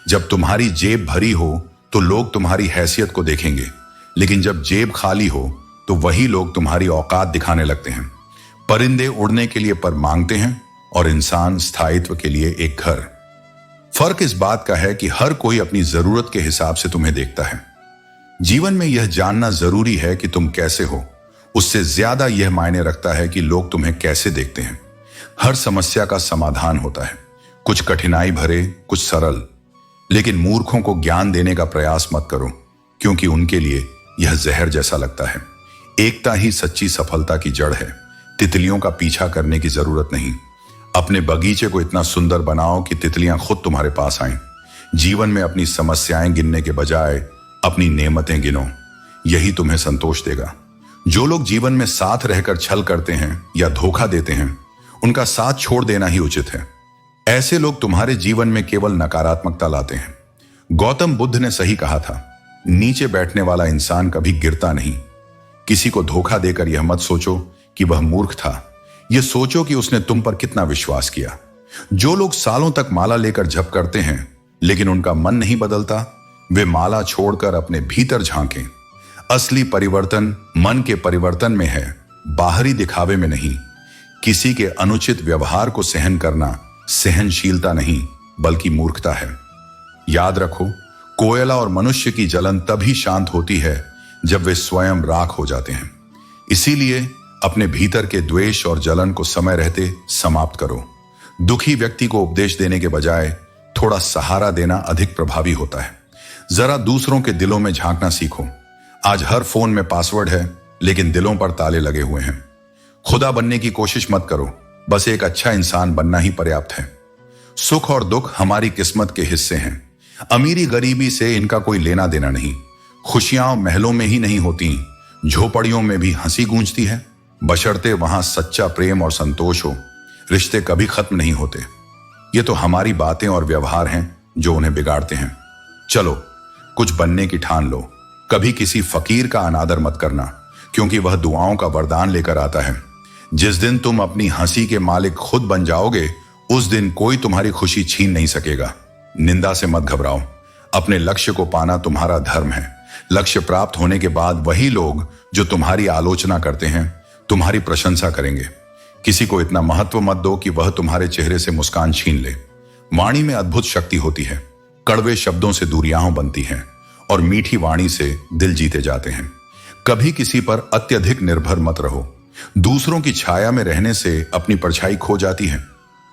जब तुम्हारी जेब भरी हो तो लोग तुम्हारी हैसियत को देखेंगे, लेकिन जब जेब खाली हो तो वही लोग तुम्हारी औकात दिखाने लगते हैं। परिंदे उड़ने के लिए पर मांगते हैं और इंसान स्थायित्व के लिए एक घर। फर्क इस बात का है कि हर कोई अपनी जरूरत के हिसाब से तुम्हें देखता है। जीवन में यह जानना जरूरी है कि तुम कैसे हो, उससे ज्यादा यह मायने रखता है कि लोग तुम्हें कैसे देखते हैं। हर समस्या का समाधान होता है, कुछ कठिनाई भरे, कुछ सरल। लेकिन मूर्खों को ज्ञान देने का प्रयास मत करो, क्योंकि उनके लिए यह जहर जैसा लगता है। एकता ही सच्ची सफलता की जड़ है। तितलियों का पीछा करने की जरूरत नहीं। अपने बगीचे को इतना सुंदर बनाओ कि तितलियां खुद तुम्हारे पास आएं। जीवन में अपनी समस्याएं गिनने के बजाय अपनी नेमतें गिनो, यही तुम्हें संतोष देगा। जो लोग जीवन में साथ रहकर छल करते हैं या धोखा देते हैं, उनका साथ छोड़ देना ही उचित है। ऐसे लोग तुम्हारे जीवन में केवल नकारात्मकता लाते हैं। गौतम बुद्ध ने सही कहा था, नीचे बैठने वाला इंसान कभी गिरता नहीं। किसी को धोखा देकर यह मत सोचो कि वह मूर्ख था, यह सोचो कि उसने तुम पर कितना विश्वास किया। जो लोग सालों तक माला लेकर जप करते हैं लेकिन उनका मन नहीं बदलता, वे माला छोड़कर अपने भीतर झांकें। असली परिवर्तन मन के परिवर्तन में है, बाहरी दिखावे में नहीं। किसी के अनुचित व्यवहार को सहन करना सहनशीलता नहीं बल्कि मूर्खता है। याद रखो, कोयला और मनुष्य की जलन तभी शांत होती है जब वे स्वयं राख हो जाते हैं। इसीलिए अपने भीतर के द्वेष और जलन को समय रहते समाप्त करो। दुखी व्यक्ति को उपदेश देने के बजाय थोड़ा सहारा देना अधिक प्रभावी होता है। जरा दूसरों के दिलों में झांकना सीखो। आज हर फोन में पासवर्ड है, लेकिन दिलों पर ताले लगे हुए हैं। खुदा बनने की कोशिश मत करो, बस एक अच्छा इंसान बनना ही पर्याप्त है। सुख और दुख हमारी किस्मत के हिस्से हैं। अमीरी गरीबी से इनका कोई लेना देना नहीं। खुशियां महलों में ही नहीं होती, झोपड़ियों में भी हंसी गूंजती है, बशर्ते वहां सच्चा प्रेम और संतोष हो। रिश्ते कभी खत्म नहीं होते। ये तो हमारी बातें और व्यवहार हैं जो उन्हें बिगाड़ते हैं। चलो कुछ बनने की ठान लो। कभी किसी फकीर का अनादर मत करना, क्योंकि वह दुआओं का वरदान लेकर आता है। जिस दिन तुम अपनी हंसी के मालिक खुद बन जाओगे, उस दिन कोई तुम्हारी खुशी छीन नहीं सकेगा। निंदा से मत घबराओ। अपने लक्ष्य को पाना तुम्हारा धर्म है। लक्ष्य प्राप्त होने के बाद वही लोग जो तुम्हारी आलोचना करते हैं तुम्हारी प्रशंसा करेंगे। किसी को इतना महत्व मत दो कि वह तुम्हारे चेहरे से मुस्कान छीन ले। वाणी में अद्भुत शक्ति होती है। कड़वे शब्दों से दूरियां बनती हैं और मीठी वाणी से दिल जीते जाते हैं। कभी किसी पर अत्यधिक निर्भर मत रहो। दूसरों की छाया में रहने से अपनी परछाई खो जाती है।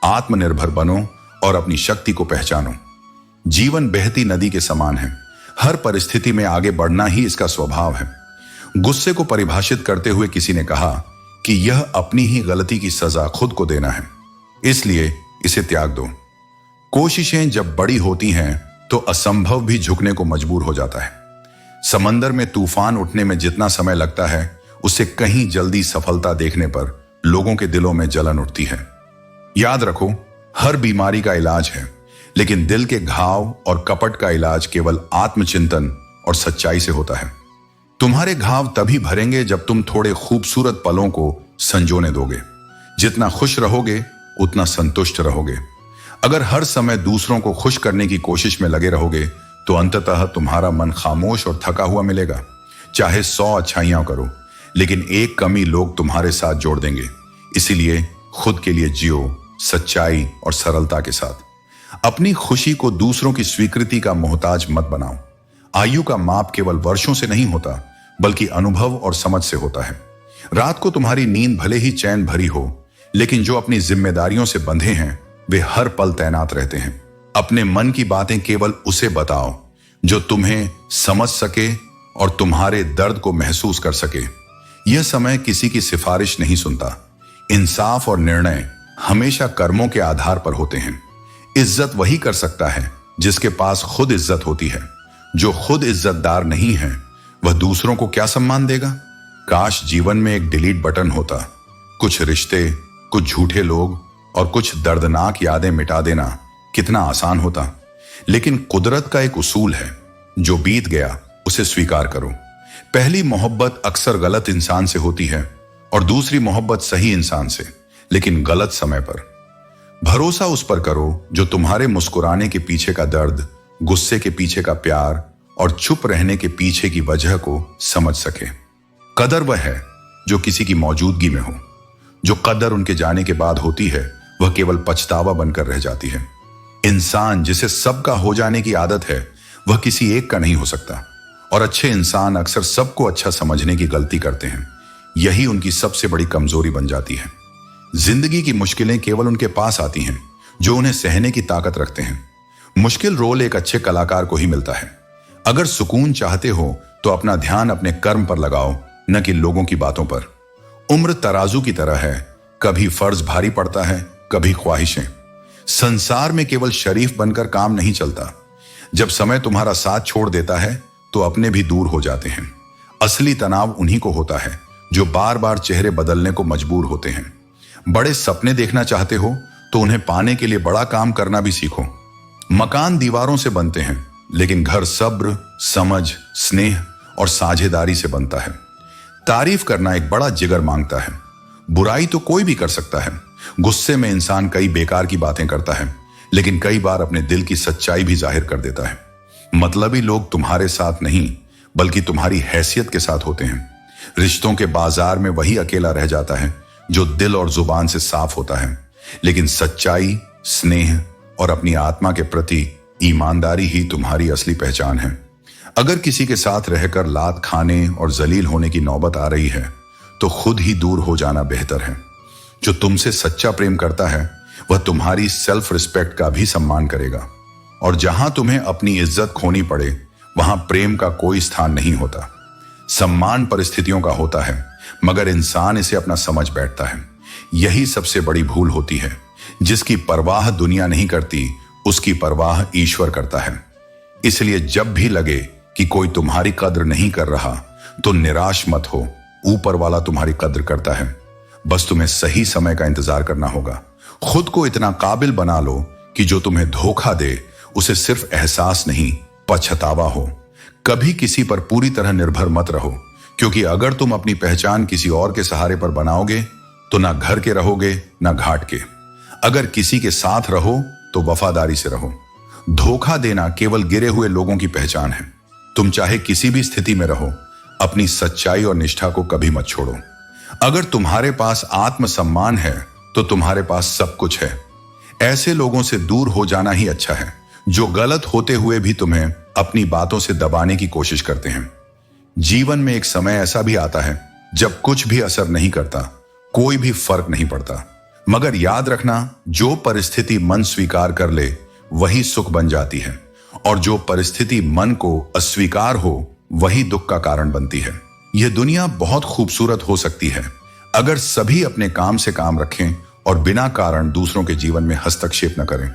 आत्मनिर्भर बनो और अपनी शक्ति को पहचानो। जीवन बहती नदी के समान है। हर परिस्थिति में आगे बढ़ना ही इसका स्वभाव है। गुस्से को परिभाषित करते हुए किसी ने कहा कि यह अपनी ही गलती की सजा खुद को देना है, इसलिए इसे त्याग दो। कोशिशें जब बड़ी होती हैं तो असंभव भी झुकने को मजबूर हो जाता है। समंदर में तूफान उठने में जितना समय लगता है, उससे कहीं जल्दी सफलता देखने पर लोगों के दिलों में जलन उठती है। याद रखो, हर बीमारी का इलाज है, लेकिन दिल के घाव और कपट का इलाज केवल आत्मचिंतन और सच्चाई से होता है। तुम्हारे घाव तभी भरेंगे जब तुम थोड़े खूबसूरत पलों को संजोने दोगे। जितना खुश रहोगे उतना संतुष्ट रहोगे। अगर हर समय दूसरों को खुश करने की कोशिश में लगे रहोगे तो अंततः तुम्हारा मन खामोश और थका हुआ मिलेगा। चाहे 100 अच्छाइयां करो, लेकिन एक कमी लोग तुम्हारे साथ जोड़ देंगे। इसीलिए खुद के लिए जियो, सच्चाई और सरलता के साथ। अपनी खुशी को दूसरों की स्वीकृति का मोहताज मत बनाओ। आयु का माप केवल वर्षों से नहीं होता, बल्कि अनुभव और समझ से होता है। रात को तुम्हारी नींद भले ही चैन भरी हो, लेकिन जो अपनी जिम्मेदारियों से बंधे हैं वे हर पल तैनात रहते हैं। अपने मन की बातें केवल उसे बताओ जो तुम्हें समझ सके और तुम्हारे दर्द को महसूस कर सके। यह समय किसी की सिफारिश नहीं सुनता। इंसाफ और निर्णय हमेशा कर्मों के आधार पर होते हैं। इज्जत वही कर सकता है जिसके पास खुद इज्जत होती है। जो खुद इज्जतदार नहीं है वह दूसरों को क्या सम्मान देगा। काश जीवन में एक डिलीट बटन होता। कुछ रिश्ते, कुछ झूठे लोग और कुछ दर्दनाक यादें मिटा देना कितना आसान होता। लेकिन कुदरत का एक उसूल है, जो बीत गया उसे स्वीकार करो। पहली मोहब्बत अक्सर गलत इंसान से होती है और दूसरी मोहब्बत सही इंसान से, लेकिन गलत समय पर। भरोसा उस पर करो जो तुम्हारे मुस्कुराने के पीछे का दर्द, गुस्से के पीछे का प्यार और चुप रहने के पीछे की वजह को समझ सके। कदर वह है जो किसी की मौजूदगी में हो। जो कदर उनके जाने के बाद होती है वह केवल पछतावा बनकर रह जाती है। इंसान जिसे सबका हो जाने की आदत है वह किसी एक का नहीं हो सकता। और अच्छे इंसान अक्सर सबको अच्छा समझने की गलती करते हैं। यही उनकी सबसे बड़ी कमजोरी बन जाती है। जिंदगी की मुश्किलें केवल उनके पास आती हैं जो उन्हें सहने की ताकत रखते हैं। मुश्किल रोल एक अच्छे कलाकार को ही मिलता है। अगर सुकून चाहते हो तो अपना ध्यान अपने कर्म पर लगाओ, न कि लोगों की बातों पर। उम्र तराजू की तरह है, कभी फर्ज भारी पड़ता है, कभी ख्वाहिशें। संसार में केवल शरीफ बनकर काम नहीं चलता। जब समय तुम्हारा साथ छोड़ देता है तो अपने भी दूर हो जाते हैं। असली तनाव उन्हीं को होता है जो बार बार चेहरे बदलने को मजबूर होते हैं। बड़े सपने देखना चाहते हो तो उन्हें पाने के लिए बड़ा काम करना भी सीखो। मकान दीवारों से बनते हैं, लेकिन घर सब्र, समझ, स्नेह और साझेदारी से बनता है। तारीफ करना एक बड़ा जिगर मांगता है। बुराई तो कोई भी कर सकता है। गुस्से में इंसान कई बेकार की बातें करता है, लेकिन कई बार अपने दिल की सच्चाई भी जाहिर कर देता है। मतलबी लोग तुम्हारे साथ नहीं बल्कि तुम्हारी हैसियत के साथ होते हैं। रिश्तों के बाजार में वही अकेला रह जाता है जो दिल और जुबान से साफ होता है। लेकिन सच्चाई, स्नेह और अपनी आत्मा के प्रति ईमानदारी ही तुम्हारी असली पहचान है। अगर किसी के साथ रहकर लात खाने और जलील होने की नौबत आ रही है तो खुद ही दूर हो जाना बेहतर है। जो तुमसे सच्चा प्रेम करता है वह तुम्हारी सेल्फ रिस्पेक्ट का भी सम्मान करेगा। और जहां तुम्हें अपनी इज्जत खोनी पड़े वहां प्रेम का कोई स्थान नहीं होता। सम्मान परिस्थितियों का होता है, मगर इंसान इसे अपना समझ बैठता है। यही सबसे बड़ी भूल होती है। जिसकी परवाह दुनिया नहीं करती उसकी परवाह ईश्वर करता है। इसलिए जब भी लगे कि कोई तुम्हारी कद्र नहीं कर रहा तो निराश मत हो। ऊपर वाला तुम्हारी कद्र करता है। बस तुम्हें सही समय का इंतजार करना होगा। खुद को इतना काबिल बना लो कि जो तुम्हें धोखा दे उसे सिर्फ एहसास नहीं पछतावा हो। कभी किसी पर पूरी तरह निर्भर मत रहो, क्योंकि अगर तुम अपनी पहचान किसी और के सहारे पर बनाओगे तो ना घर के रहोगे ना घाट के। अगर किसी के साथ रहो तो वफादारी से रहो। धोखा देना केवल गिरे हुए लोगों की पहचान है। तुम चाहे किसी भी स्थिति में रहो, अपनी सच्चाई और निष्ठा को कभी मत छोड़ो। अगर तुम्हारे पास आत्मसम्मान है तो तुम्हारे पास सब कुछ है। ऐसे लोगों से दूर हो जाना ही अच्छा है जो गलत होते हुए भी तुम्हें अपनी बातों से दबाने की कोशिश करते हैं। जीवन में एक समय ऐसा भी आता है जब कुछ भी असर नहीं करता, कोई भी फर्क नहीं पड़ता। मगर याद रखना, जो परिस्थिति मन स्वीकार कर ले वही सुख बन जाती है, और जो परिस्थिति मन को अस्वीकार हो वही दुख का कारण बनती है। यह दुनिया बहुत खूबसूरत हो सकती है अगर सभी अपने काम से काम रखें और बिना कारण दूसरों के जीवन में हस्तक्षेप न करें।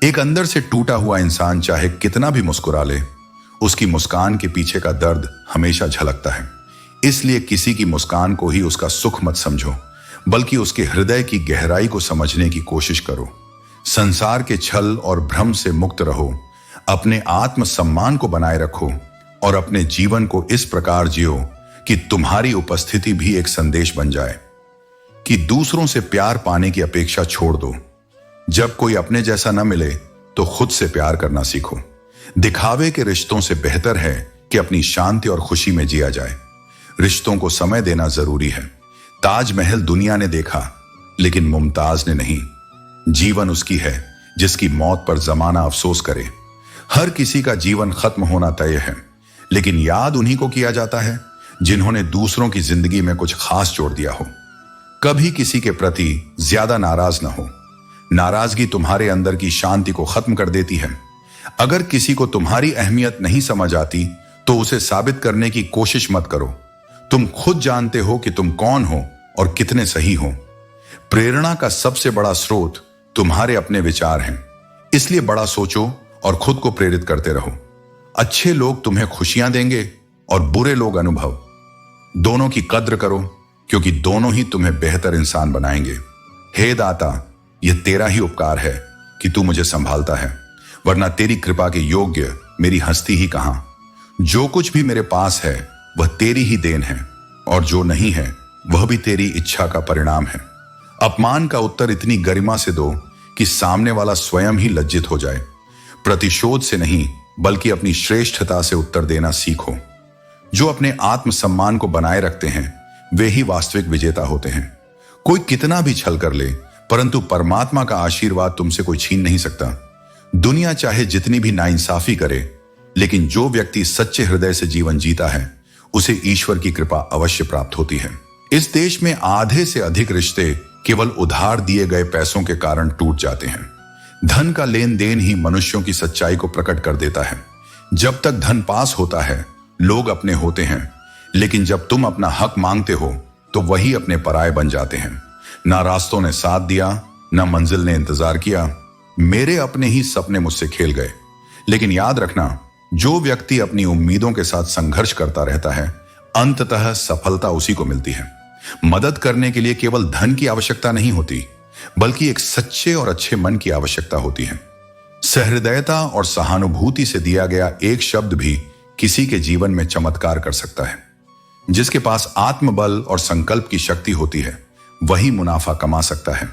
एक अंदर से टूटा हुआ इंसान चाहे कितना भी मुस्कुरा ले, उसकी मुस्कान के पीछे का दर्द हमेशा झलकता है। इसलिए किसी की मुस्कान को ही उसका सुख मत समझो, बल्कि उसके हृदय की गहराई को समझने की कोशिश करो। संसार के छल और भ्रम से मुक्त रहो, अपने आत्मसम्मान को बनाए रखो और अपने जीवन को इस प्रकार जियो कि तुम्हारी उपस्थिति भी एक संदेश बन जाए कि दूसरों से प्यार पाने की अपेक्षा छोड़ दो। जब कोई अपने जैसा न मिले तो खुद से प्यार करना सीखो। दिखावे के रिश्तों से बेहतर है कि अपनी शांति और खुशी में जिया जाए। रिश्तों को समय देना जरूरी है। ताजमहल दुनिया ने देखा, लेकिन मुमताज ने नहीं। जीवन उसकी है जिसकी मौत पर जमाना अफसोस करे। हर किसी का जीवन खत्म होना तय है, लेकिन याद उन्हीं को किया जाता है जिन्होंने दूसरों की जिंदगी में कुछ खास जोड़ दिया हो। कभी किसी के प्रति ज्यादा नाराज ना हो। नाराजगी तुम्हारे अंदर की शांति को खत्म कर देती है। अगर किसी को तुम्हारी अहमियत नहीं समझ आती तो उसे साबित करने की कोशिश मत करो। तुम खुद जानते हो कि तुम कौन हो और कितने सही हो। प्रेरणा का सबसे बड़ा स्रोत तुम्हारे अपने विचार हैं, इसलिए बड़ा सोचो और खुद को प्रेरित करते रहो। अच्छे लोग तुम्हें खुशियां देंगे और बुरे लोग अनुभव। दोनों की कद्र करो, क्योंकि दोनों ही तुम्हें बेहतर इंसान बनाएंगे। हे दाता, यह तेरा ही उपकार है कि तू मुझे संभालता है, वरना तेरी कृपा के योग्य मेरी हस्ती ही कहां। जो कुछ भी मेरे पास है वह तेरी ही देन है, और जो नहीं है वह भी तेरी इच्छा का परिणाम है। अपमान का उत्तर इतनी गरिमा से दो कि सामने वाला स्वयं ही लज्जित हो जाए। प्रतिशोध से नहीं, बल्कि अपनी श्रेष्ठता से उत्तर देना सीखो। जो अपने आत्मसम्मान को बनाए रखते हैं वे ही वास्तविक विजेता होते हैं। कोई कितना भी छल कर ले, परंतु परमात्मा का आशीर्वाद तुमसे कोई छीन नहीं सकता। दुनिया चाहे जितनी भी नाइंसाफी करे, लेकिन जो व्यक्ति सच्चे हृदय से जीवन जीता है उसे ईश्वर की कृपा अवश्य प्राप्त होती है। इस देश में आधे से अधिक रिश्ते केवल उधार दिए गए पैसों के कारण टूट जाते हैं। धन का लेन देन ही मनुष्यों की सच्चाई को प्रकट कर देता है। जब तक धन पास होता है लोग अपने होते हैं, लेकिन जब तुम अपना हक मांगते हो तो वही अपने पराये बन जाते हैं। ना रास्तों ने साथ दिया, ना मंजिल ने इंतजार किया। मेरे अपने ही सपने मुझसे खेल गए। लेकिन याद रखना, जो व्यक्ति अपनी उम्मीदों के साथ संघर्ष करता रहता है, अंततः सफलता उसी को मिलती है। मदद करने के लिए केवल धन की आवश्यकता नहीं होती, बल्कि एक सच्चे और अच्छे मन की आवश्यकता होती है। सहृदयता और सहानुभूति से दिया गया एक शब्द भी किसी के जीवन में चमत्कार कर सकता है। जिसके पास आत्मबल और संकल्प की शक्ति होती है वही मुनाफा कमा सकता है,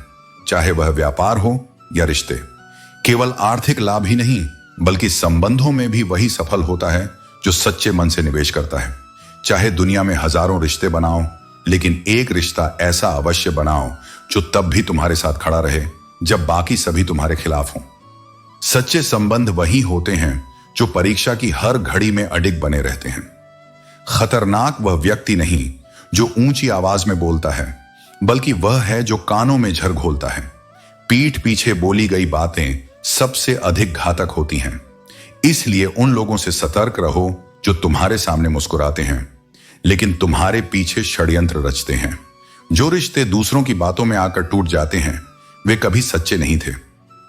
चाहे वह व्यापार हो या रिश्ते। केवल आर्थिक लाभ ही नहीं, बल्कि संबंधों में भी वही सफल होता है जो सच्चे मन से निवेश करता है। चाहे दुनिया में हजारों रिश्ते बनाओ, लेकिन एक रिश्ता ऐसा अवश्य बनाओ जो तब भी तुम्हारे साथ खड़ा रहे जब बाकी सभी तुम्हारे खिलाफ हों। सच्चे संबंध वही होते हैं जो परीक्षा की हर घड़ी में अडिग बने रहते हैं। खतरनाक वह व्यक्ति नहीं जो ऊंची आवाज में बोलता है, बल्कि वह है जो कानों में झर घोलता है। पीठ पीछे बोली गई बातें सबसे अधिक घातक होती हैं। इसलिए उन लोगों से सतर्क रहो जो तुम्हारे सामने मुस्कुराते हैं, लेकिन तुम्हारे पीछे षड्यंत्र रचते हैं। जो रिश्ते दूसरों की बातों में आकर टूट जाते हैं वे कभी सच्चे नहीं थे।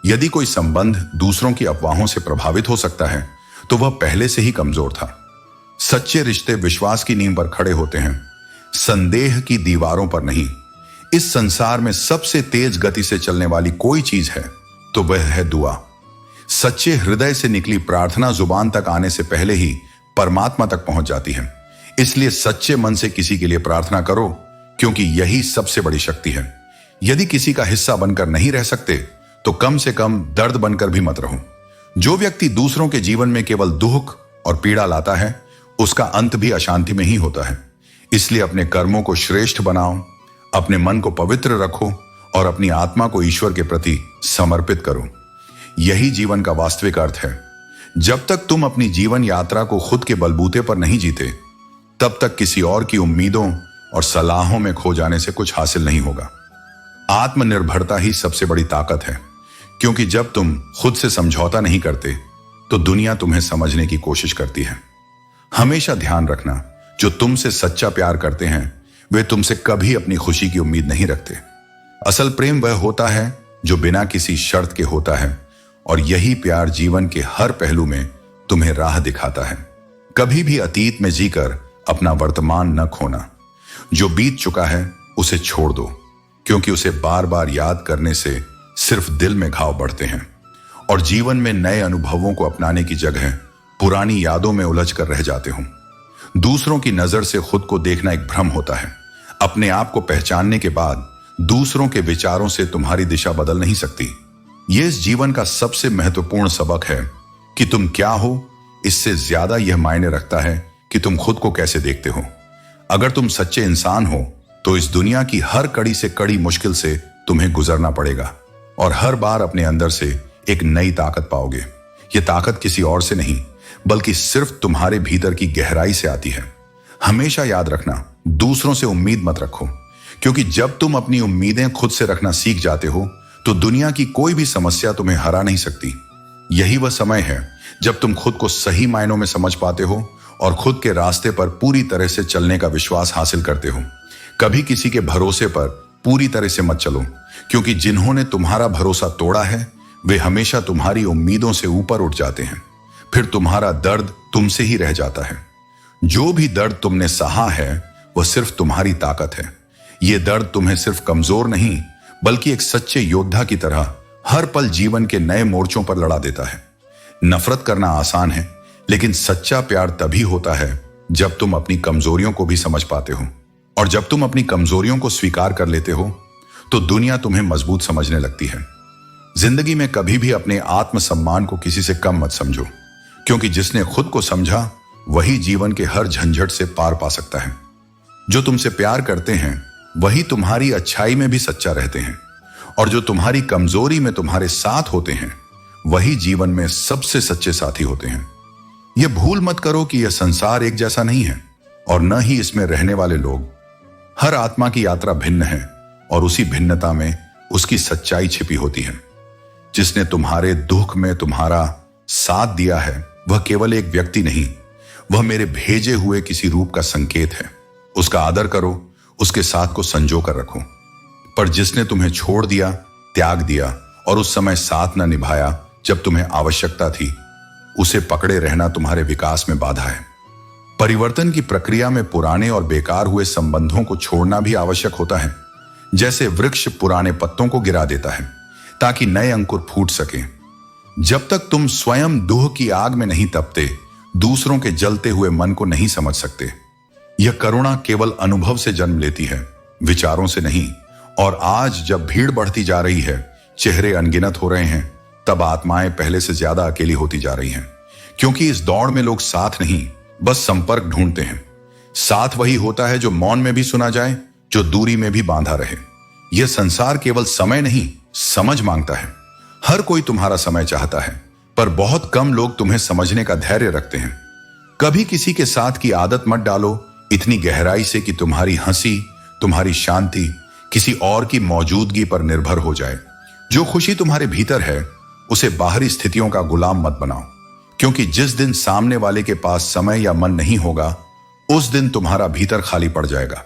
यदि कोई संबंध दूसरों की अफवाहों से प्रभावित हो सकता है तो वह पहले से ही कमजोर था। सच्चे रिश्ते विश्वास की नींव पर खड़े होते हैं, संदेह की दीवारों पर नहीं। इस संसार में सबसे तेज गति से चलने वाली कोई चीज है तो वह है दुआ। सच्चे हृदय से निकली प्रार्थना जुबान तक आने से पहले ही परमात्मा तक पहुंच जाती है। इसलिए सच्चे मन से किसी के लिए प्रार्थना करो, क्योंकि यही सबसे बड़ी शक्ति है। यदि किसी का हिस्सा बनकर नहीं रह सकते तो कम से कम दर्द बनकर भी मत रहो। जो व्यक्ति दूसरों के जीवन में केवल दुख और पीड़ा लाता है उसका अंत भी अशांति में ही होता है। इसलिए अपने कर्मों को श्रेष्ठ बनाओ, अपने मन को पवित्र रखो और अपनी आत्मा को ईश्वर के प्रति समर्पित करो। यही जीवन का वास्तविक अर्थ है। जब तक तुम अपनी जीवन यात्रा को खुद के बलबूते पर नहीं जीते, तब तक किसी और की उम्मीदों और सलाहों में खो जाने से कुछ हासिल नहीं होगा। आत्मनिर्भरता ही सबसे बड़ी ताकत है, क्योंकि जब तुम खुद से समझौता नहीं करते तो दुनिया तुम्हें समझने की कोशिश करती है। हमेशा ध्यान रखना, जो तुमसे सच्चा प्यार करते हैं वे तुमसे कभी अपनी खुशी की उम्मीद नहीं रखते। असल प्रेम वह होता है जो बिना किसी शर्त के होता है, और यही प्यार जीवन के हर पहलू में तुम्हें राह दिखाता है। कभी भी अतीत में जीकर अपना वर्तमान न खोना। जो बीत चुका है उसे छोड़ दो, क्योंकि उसे बार बार याद करने से सिर्फ दिल में घाव बढ़ते हैं, और जीवन में नए अनुभवों को अपनाने की जगह पुरानी यादों में उलझ कर रह जाते हो। दूसरों की नजर से खुद को देखना एक भ्रम होता है। अपने आप को पहचानने के बाद दूसरों के विचारों से तुम्हारी दिशा बदल नहीं सकती। यह इस जीवन का सबसे महत्वपूर्ण सबक है कि तुम क्या हो, इससे ज्यादा यह मायने रखता है कि तुम खुद को कैसे देखते हो। अगर तुम सच्चे इंसान हो तो इस दुनिया की हर कड़ी से कड़ी मुश्किल से तुम्हें गुजरना पड़ेगा, और हर बार अपने अंदर से एक नई ताकत पाओगे। यह ताकत किसी और से नहीं, बल्कि सिर्फ तुम्हारे भीतर की गहराई से आती है। हमेशा याद रखना, दूसरों से उम्मीद मत रखो, क्योंकि जब तुम अपनी उम्मीदें खुद से रखना सीख जाते हो तो दुनिया की कोई भी समस्या तुम्हें हरा नहीं सकती। यही वह समय है जब तुम खुद को सही मायनों में समझ पाते हो और खुद के रास्ते पर पूरी तरह से चलने का विश्वास हासिल करते हो। कभी किसी के भरोसे पर पूरी तरह से मत चलो, क्योंकि जिन्होंने तुम्हारा भरोसा तोड़ा है वे हमेशा तुम्हारी उम्मीदों से ऊपर उठ जाते हैं। फिर तुम्हारा दर्द तुमसे ही रह जाता है। जो भी दर्द तुमने सहा है वह सिर्फ तुम्हारी ताकत है। यह दर्द तुम्हें सिर्फ कमजोर नहीं बल्कि एक सच्चे योद्धा की तरह हर पल जीवन के नए मोर्चों पर लड़ा देता है। नफरत करना आसान है, लेकिन सच्चा प्यार तभी होता है जब तुम अपनी कमजोरियों को भी समझ पाते हो। और जब तुम अपनी कमजोरियों को स्वीकार कर लेते हो तो दुनिया तुम्हें मजबूत समझने लगती है। जिंदगी में कभी भी अपने आत्मसम्मान को किसी से कम मत समझो, क्योंकि जिसने खुद को समझा वही जीवन के हर झंझट से पार पा सकता है। जो तुमसे प्यार करते हैं वही तुम्हारी अच्छाई में भी सच्चा रहते हैं, और जो तुम्हारी कमजोरी में तुम्हारे साथ होते हैं वही जीवन में सबसे सच्चे साथी होते हैं। यह भूल मत करो कि यह संसार एक जैसा नहीं है और न ही इसमें रहने वाले लोग। हर आत्मा की यात्रा भिन्न है और उसी भिन्नता में उसकी सच्चाई छिपी होती है। जिसने तुम्हारे दुख में तुम्हारा साथ दिया है वह केवल एक व्यक्ति नहीं, वह मेरे भेजे हुए किसी रूप का संकेत है। उसका आदर करो, उसके साथ को संजो कर रखो। पर जिसने तुम्हें छोड़ दिया, त्याग दिया और उस समय साथ न निभाया जब तुम्हें आवश्यकता थी, उसे पकड़े रहना तुम्हारे विकास में बाधा है। परिवर्तन की प्रक्रिया में पुराने और बेकार हुए संबंधों को छोड़ना भी आवश्यक होता है। जैसे वृक्ष पुराने पत्तों को गिरा देता है ताकि नए अंकुर फूट सके। जब तक तुम स्वयं दूह की आग में नहीं तपते, दूसरों के जलते हुए मन को नहीं समझ सकते। यह करुणा केवल अनुभव से जन्म लेती है, विचारों से नहीं। और आज जब भीड़ बढ़ती जा रही है, चेहरे अनगिनत हो रहे हैं, तब आत्माएं पहले से ज्यादा अकेली होती जा रही हैं। क्योंकि इस दौड़ में लोग साथ नहीं बस संपर्क ढूंढते हैं। साथ वही होता है जो मौन में भी सुना जाए, जो दूरी में भी बांधा रहे। यह संसार केवल समय नहीं समझ मांगता है। हर कोई तुम्हारा समय चाहता है, पर बहुत कम लोग तुम्हें समझने का धैर्य रखते हैं। कभी किसी के साथ की आदत मत डालो इतनी गहराई से कि तुम्हारी हंसी, तुम्हारी शांति किसी और की मौजूदगी पर निर्भर हो जाए। जो खुशी तुम्हारे भीतर है उसे बाहरी स्थितियों का गुलाम मत बनाओ, क्योंकि जिस दिन सामने वाले के पास समय या मन नहीं होगा उस दिन तुम्हारा भीतर खाली पड़ जाएगा।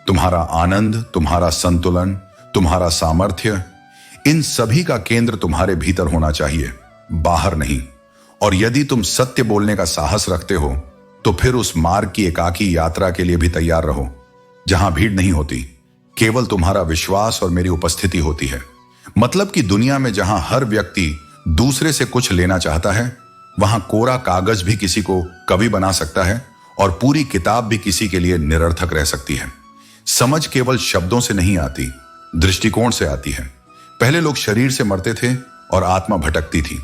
तुम्हारा आनंद, तुम्हारा संतुलन, तुम्हारा सामर्थ्य, इन सभी का केंद्र तुम्हारे भीतर होना चाहिए, बाहर नहीं। और यदि तुम सत्य बोलने का साहस रखते हो तो फिर उस मार्ग की एकाकी यात्रा के लिए भी तैयार रहो, जहां भीड़ नहीं होती, केवल तुम्हारा विश्वास और मेरी उपस्थिति होती है। मतलब कि दुनिया में जहां हर व्यक्ति दूसरे से कुछ लेना चाहता है, वहां कोरा कागज भी किसी को कवि बना सकता है और पूरी किताब भी किसी के लिए निरर्थक रह सकती है। समझ केवल शब्दों से नहीं आती, दृष्टिकोण से आती है। पहले लोग शरीर से मरते थे और आत्मा भटकती थी।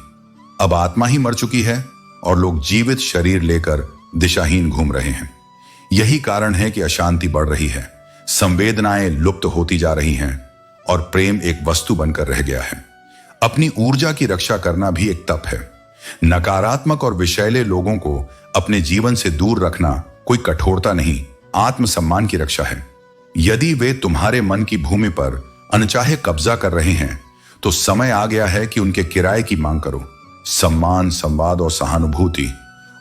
अब आत्मा ही मर चुकी है और लोग जीवित शरीर लेकर दिशाहीन घूम रहे हैं। यही कारण है कि अशांति बढ़ रही है, संवेदनाएं लुप्त होती जा रही हैं और प्रेम एक वस्तु बनकर रह गया है। अपनी ऊर्जा की रक्षा करना भी एक तप है। नकारात्मक और विषैले लोगों को अपने जीवन से दूर रखना कोई कठोरता नहीं, आत्मसम्मान की रक्षा है। यदि वे तुम्हारे मन की भूमि पर अनचाहे कब्जा कर रहे हैं तो समय आ गया है कि उनके किराए की मांग करो। सम्मान, संवाद और सहानुभूति।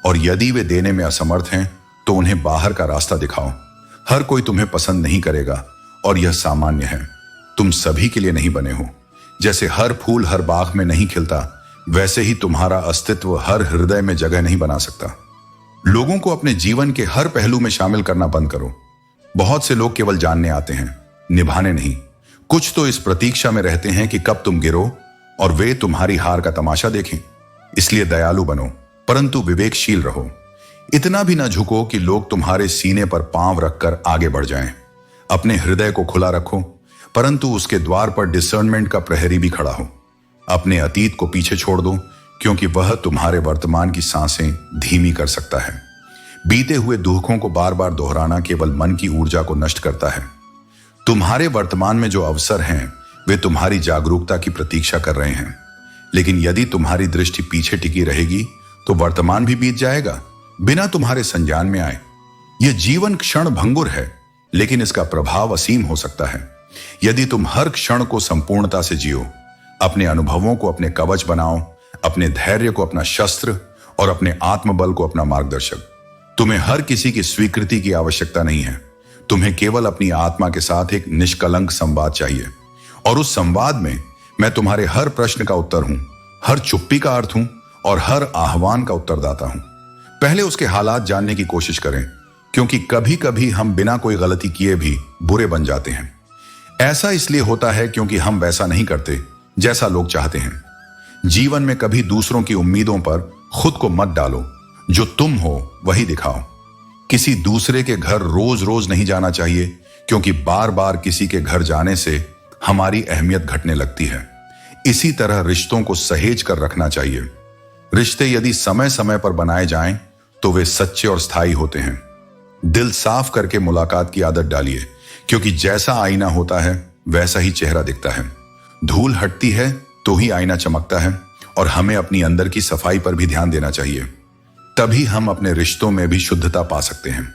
और यदि वे देने में असमर्थ हैं तो उन्हें बाहर का रास्ता दिखाओ। हर कोई तुम्हें पसंद नहीं करेगा और यह सामान्य है। तुम सभी के लिए नहीं बने हो। जैसे हर फूल हर बाग में नहीं खिलता, वैसे ही तुम्हारा अस्तित्व हर हृदय में जगह नहीं बना सकता। लोगों को अपने जीवन के हर पहलू में शामिल करना बंद करो। बहुत से लोग केवल जानने आते हैं, निभाने नहीं। कुछ तो इस प्रतीक्षा में रहते हैं कि कब तुम गिरो और वे तुम्हारी हार का तमाशा देखें। इसलिए दयालु बनो, परंतु विवेकशील रहो। इतना भी न झुको कि लोग तुम्हारे सीने पर पांव रखकर आगे बढ़ जाएं। अपने हृदय को खुला रखो, परंतु उसके द्वार पर डिसर्नमेंट का प्रहरी भी खड़ा हो। अपने अतीत को पीछे छोड़ दो, क्योंकि वह तुम्हारे वर्तमान की सांसें धीमी कर सकता है। बीते हुए दुखों को बार बार दोहराना केवल मन की ऊर्जा को नष्ट करता है। तुम्हारे वर्तमान में जो अवसर हैं वे तुम्हारी जागरूकता की प्रतीक्षा कर रहे हैं। लेकिन यदि तुम्हारी दृष्टि पीछे टिकी रहेगी तो वर्तमान भी बीत जाएगा बिना तुम्हारे संज्ञान में आए। यह जीवन क्षण भंगुर है, लेकिन इसका प्रभाव असीम हो सकता है। यदि तुम हर क्षण को संपूर्णता से जियो, अपने अनुभवों को अपने कवच बनाओ, अपने धैर्य को अपना शस्त्र और अपने आत्मबल को अपना मार्गदर्शक, तुम्हें हर किसी की स्वीकृति की आवश्यकता नहीं है। तुम्हें केवल अपनी आत्मा के साथ एक निष्कलंक संवाद चाहिए, और उस संवाद में मैं तुम्हारे हर प्रश्न का उत्तर हूं, हर चुप्पी का अर्थ हूं और हर आह्वान का उत्तरदाता हूं। पहले उसके हालात जानने की कोशिश करें, क्योंकि कभी कभी हम बिना कोई गलती किए भी बुरे बन जाते हैं। ऐसा इसलिए होता है क्योंकि हम वैसा नहीं करते जैसा लोग चाहते हैं। जीवन में कभी दूसरों की उम्मीदों पर खुद को मत डालो, जो तुम हो वही दिखाओ। किसी दूसरे के घर रोज रोज नहीं जाना चाहिए, क्योंकि बार बार किसी के घर जाने से हमारी अहमियत घटने लगती है। इसी तरह रिश्तों को सहेज कर रखना चाहिए। रिश्ते यदि समय समय पर बनाए जाएं तो वे सच्चे और स्थायी होते हैं। दिल साफ करके मुलाकात की आदत डालिए, क्योंकि जैसा आईना होता है वैसा ही चेहरा दिखता है। धूल हटती है तो ही आईना चमकता है, और हमें अपनी अंदर की सफाई पर भी ध्यान देना चाहिए। तभी हम अपने रिश्तों में भी शुद्धता पा सकते हैं।